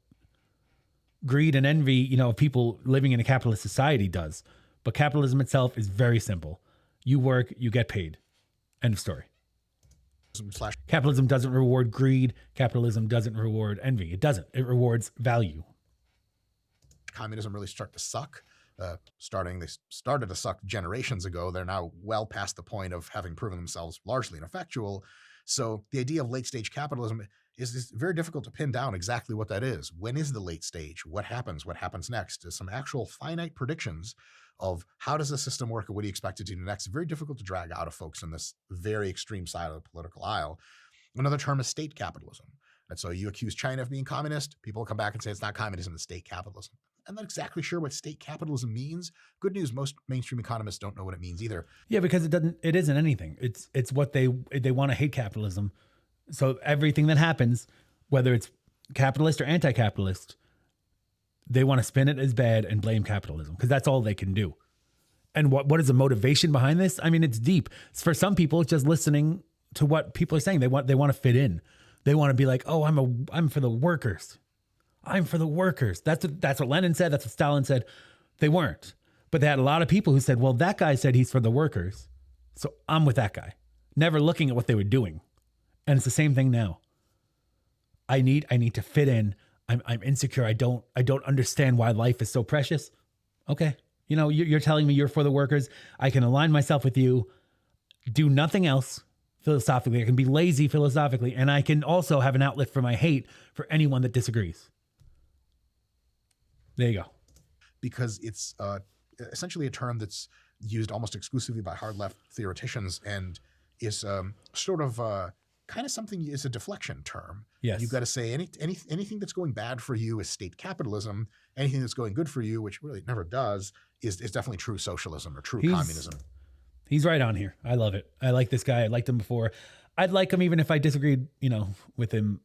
Greed and envy, of people living in a capitalist society does. But capitalism itself is very simple. You work, you get paid. End of story. Capitalism doesn't reward greed. Capitalism doesn't reward envy. It doesn't. It rewards value. Communism really start to suck. They started to suck generations ago. They're now well past the point of having proven themselves largely ineffectual. So the idea of late stage capitalism is very difficult to pin down exactly what that is. When is the late stage? What happens? What happens next? There's some actual finite predictions of how does the system work and what do you expect it to do next. Very difficult to drag out of folks in this very extreme side of the political aisle. Another term is state capitalism. And so you accuse China of being communist. People will come back and say it's not communism, it's state capitalism. I'm not exactly sure what state capitalism means. Good news, most mainstream economists don't know what it means either. Yeah, because it isn't anything. It's what they want to hate capitalism. So everything that happens, whether it's capitalist or anti-capitalist, they want to spin it as bad and blame capitalism because that's all they can do. And what is the motivation behind this? I mean, it's deep. For some people, it's just listening to what people are saying. They want to fit in. They want to be like, oh, I'm for the workers. I'm for the workers. That's what Lenin said. That's what Stalin said. They weren't. But they had a lot of people who said, well, that guy said he's for the workers, so I'm with that guy. Never looking at what they were doing. And it's the same thing now. I need to fit in. I'm insecure. I don't understand why life is so precious. Okay. You're telling me you're for the workers. I can align myself with you, do nothing else philosophically. I can be lazy philosophically. And I can also have an outlet for my hate for anyone that disagrees. There you go. Because it's essentially a term that's used almost exclusively by hard left theoreticians and is sort of kind of something is a deflection term. Yes. You've got to say anything that's going bad for you is state capitalism. Anything that's going good for you, which really it never does, is definitely true socialism or true communism. He's right on here. I love it. I like this guy. I liked him before. I'd like him even if I disagreed, with him,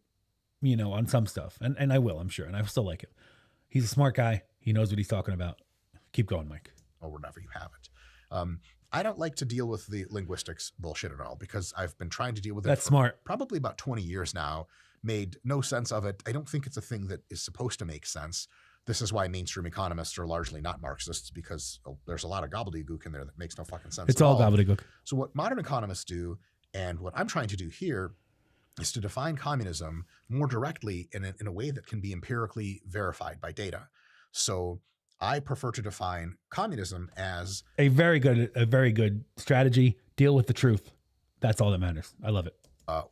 on some stuff. And I will, I'm sure. And I still like him. He's a smart guy. He knows what he's talking about. Keep going, Mike. Or whenever you have it. I don't like to deal with the linguistics bullshit at all because I've been trying to deal with it That's for smart. Probably about 20 years now, made no sense of it. I don't think it's a thing that is supposed to make sense. This is why mainstream economists are largely not Marxists because there's a lot of gobbledygook in there that makes no fucking sense. It's all gobbledygook. So what modern economists do and what I'm trying to do here is to define communism more directly in a way that can be empirically verified by data. So I prefer to define communism as a very good strategy. Deal with the truth. That's all that matters. I love it.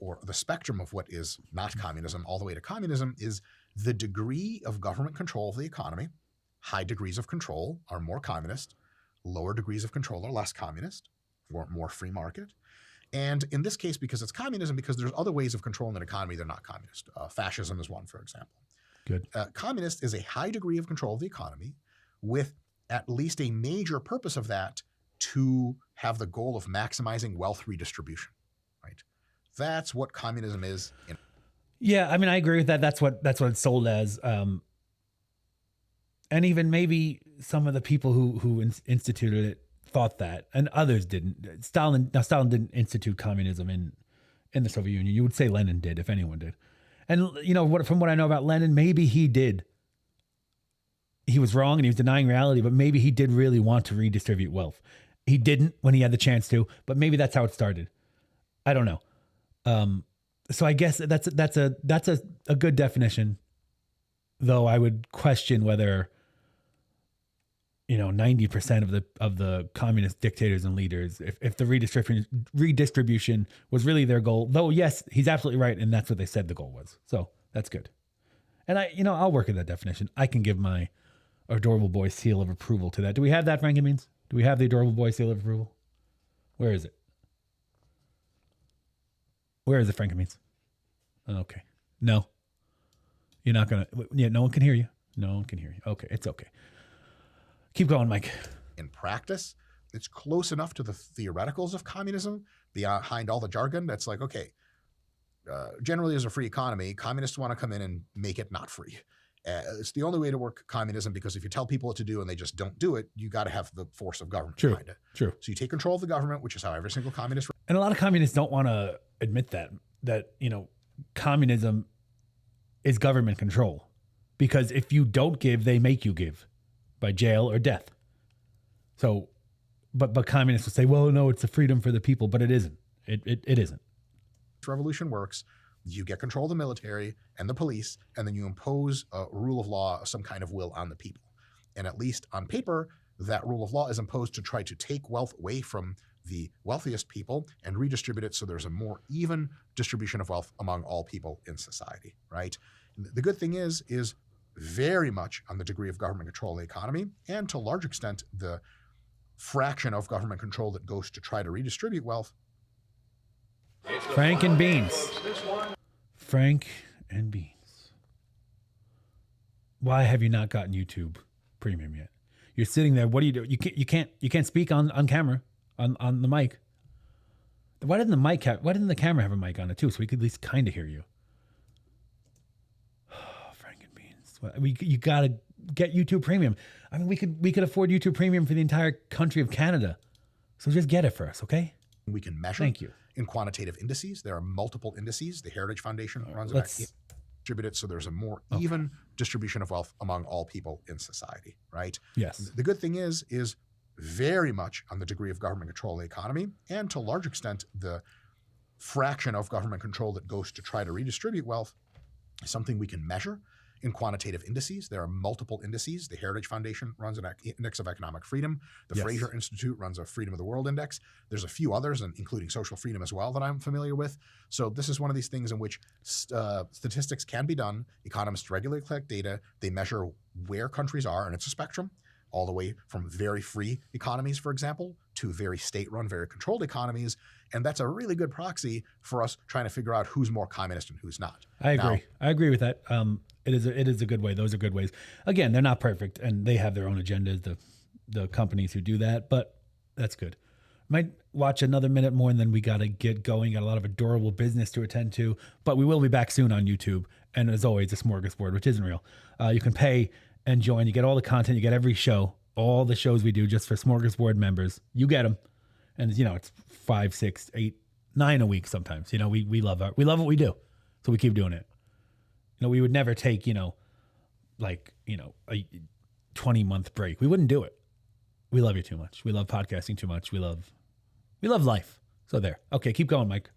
Or the spectrum of what is not communism all the way to communism is the degree of government control of the economy. High degrees of control are more communist. Lower degrees of control are less communist, or more free market. And in this case, because it's communism, because there's other ways of controlling an economy, they're not communist. Fascism is one, for example. Good. Communist is a high degree of control of the economy with at least a major purpose of that to have the goal of maximizing wealth redistribution, right? That's what communism is. Yeah, I mean, I agree with that. That's what it's sold as. And even maybe some of the people who instituted it thought that, and others didn't. Stalin didn't institute communism in the Soviet Union. You would say Lenin did, if anyone did. And from what I know about Lenin, maybe he did. He was wrong and he was denying reality, but maybe he did really want to redistribute wealth. He didn't when he had the chance to, but maybe that's how it started. I don't know. So I guess that's a good definition, though I would question whether 90% of the communist dictators and leaders, if the redistribution was really their goal, though yes, he's absolutely right, and that's what they said the goal was. So that's good. And I'll work at that definition. I can give my adorable boy seal of approval to that. Do we have that, Frankie Beans? Do we have the adorable boy seal of approval? Where is it? Where is it, Frankie Beans? Okay. No. You're not going to. Yeah, no one can hear you. No one can hear you. Okay, it's okay. Keep going, Mike. In practice, it's close enough to the theoreticals of communism behind all the jargon that's like, okay, generally as a free economy, communists want to come in and make it not free. It's the only way to work communism, because if you tell people what to do and they just don't do it, you got to have the force of government behind it. True. So you take control of the government, which is how every single communist. And a lot of communists don't want to admit that communism is government control, because if you don't give, they make you give by jail or death. So, but communists will say, well, no, it's the freedom for the people, but it isn't. It isn't. Revolution works. You get control of the military and the police, and then you impose a rule of law, some kind of will on the people. And at least on paper, that rule of law is imposed to try to take wealth away from the wealthiest people and redistribute it so there's a more even distribution of wealth among all people in society, right? The good thing is very much on the degree of government control of the economy, and to a large extent, the fraction of government control that goes to try to redistribute wealth. Frank and Beans. Frank and Beans. Why have you not gotten YouTube Premium yet? You're sitting there. What do you do? You can't speak on camera on the mic. Why didn't the camera have a mic on it too, so we could at least kind of hear you? Frank and Beans. You gotta get YouTube Premium. I mean, we could afford YouTube Premium for the entire country of Canada. So just get it for us, okay? We can measure. Thank you. In quantitative indices. There are multiple indices. The Heritage Foundation runs it. Distribute it so there's a more even distribution of wealth among all people in society, right? Yes. The good thing is very much on the degree of government control of the economy, and to a large extent, the fraction of government control that goes to try to redistribute wealth is something we can measure in quantitative indices. There are multiple indices. The Heritage Foundation runs an index of economic freedom. The Fraser Institute runs a Freedom of the World Index. There's a few others, and including social freedom as well, that I'm familiar with. So this is one of these things in which statistics can be done. Economists regularly collect data. They measure where countries are, and it's a spectrum, all the way from very free economies, for example, to very state-run, very controlled economies. And that's a really good proxy for us trying to figure out who's more communist and who's not. I agree. I agree with that. It is a good way. Those are good ways. Again, they're not perfect, and they have their own agendas, the companies who do that, but that's good. Might watch another minute more, and then we got to get going. Got a lot of adorable business to attend to, but we will be back soon on YouTube. And as always, a smorgasbord, which isn't real. You can pay and join. You get all the content. You get every show, all the shows we do just for smorgasbord members. You get them. And it's 5, 6, 8, 9 a week sometimes. We love what we do. So we keep doing it. We would never take, a 20-month break. We wouldn't do it. We love you too much. We love podcasting too much. We love life. So there. Okay, keep going, Mike.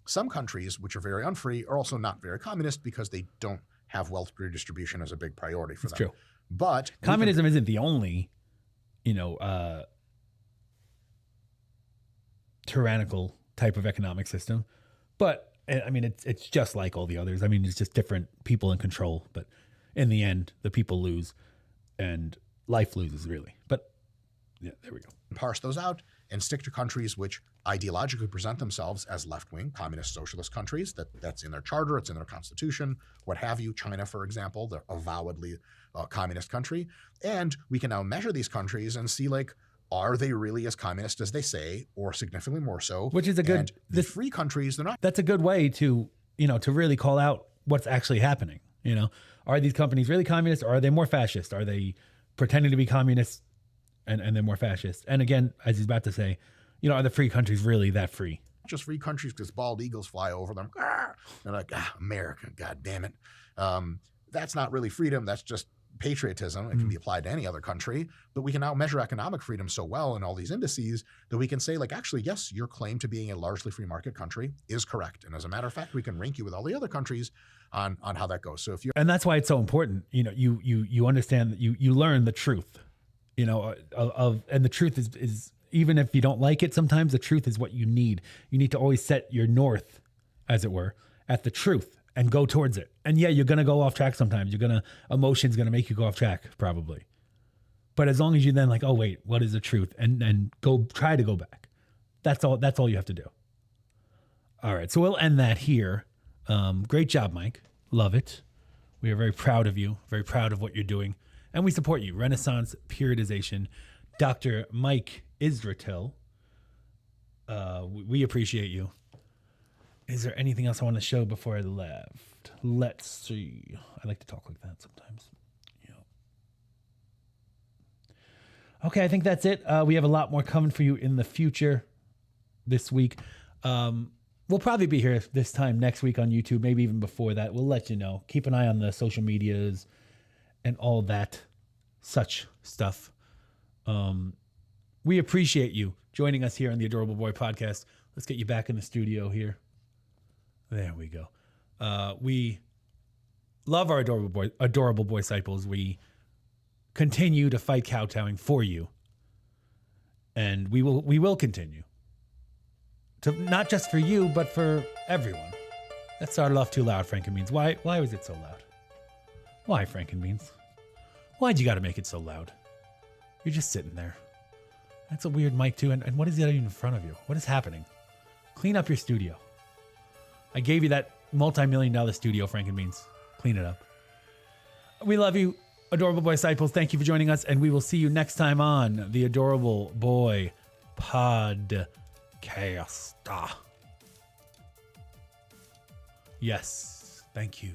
Some countries, which are very unfree, are also not very communist because they don't have wealth redistribution as a big priority for them. True. But communism isn't the only, tyrannical type of economic system. But I mean, it's just like all the others. I mean, it's just different people in control. But in the end, the people lose and life loses, really. But yeah, there we go. Parse those out and stick to countries which ideologically present themselves as left-wing communist socialist countries. That's in their charter, it's in their constitution, what have you. China, for example, they're avowedly a communist country. And we can now measure these countries and see, are they really as communist as they say, or significantly more so? Which is a good. The free countries, they're not. That's a good way to really call out what's actually happening. Are these companies really communist, or are they more fascist? Are they pretending to be communists and they're more fascist? And again, as he's about to say, are the free countries really that free? Just free countries because bald eagles fly over them. They're like, America, God damn it. That's not really freedom. That's just patriotism. It can be applied to any other country, but we can now measure economic freedom so well in all these indices that we can say, actually, yes, your claim to being a largely free market country is correct. And as a matter of fact, we can rank you with all the other countries on how that goes. So if you and that's why it's so important. You understand that you learn the truth, and the truth is even if you don't like it, sometimes the truth is what you need. You need to always set your north, as it were, at the truth and go towards it. And yeah, you're going to go off track sometimes. Emotion's going to make you go off track probably. But as long as you then oh wait, what is the truth? And try to go back. That's all you have to do. All right. So we'll end that here. Great job, Mike. Love it. We are very proud of you, very proud of what you're doing. And we support you. Renaissance Periodization. Dr. Mike Israetel. We appreciate you. Is there anything else I want to show before I left? Let's see. I like to talk like that sometimes. Yeah. Okay, I think that's it. We have a lot more coming for you in the future this week. We'll probably be here this time next week on YouTube, maybe even before that. We'll let you know. Keep an eye on the social medias and all that such stuff. We appreciate you joining us here on the Adorable Boy Podcast. Let's get you back in the studio here. There we go. We love our adorable boy disciples. We continue to fight kowtowing for you, and we will continue to, not just for you, but for everyone. That started off too loud, Frankenbeans. Why was it so loud? Why, Frankenbeans? Why'd you got to make it so loud? You're just sitting there. That's a weird mic too. And what is that in front of you? What is happening? Clean up your studio. I gave you that multi-million-dollar studio, Frankenbeans. Clean it up. We love you, Adorable Boy Disciples. Thank you for joining us, and we will see you next time on the Adorable Boy Podcast. Yes. Thank you.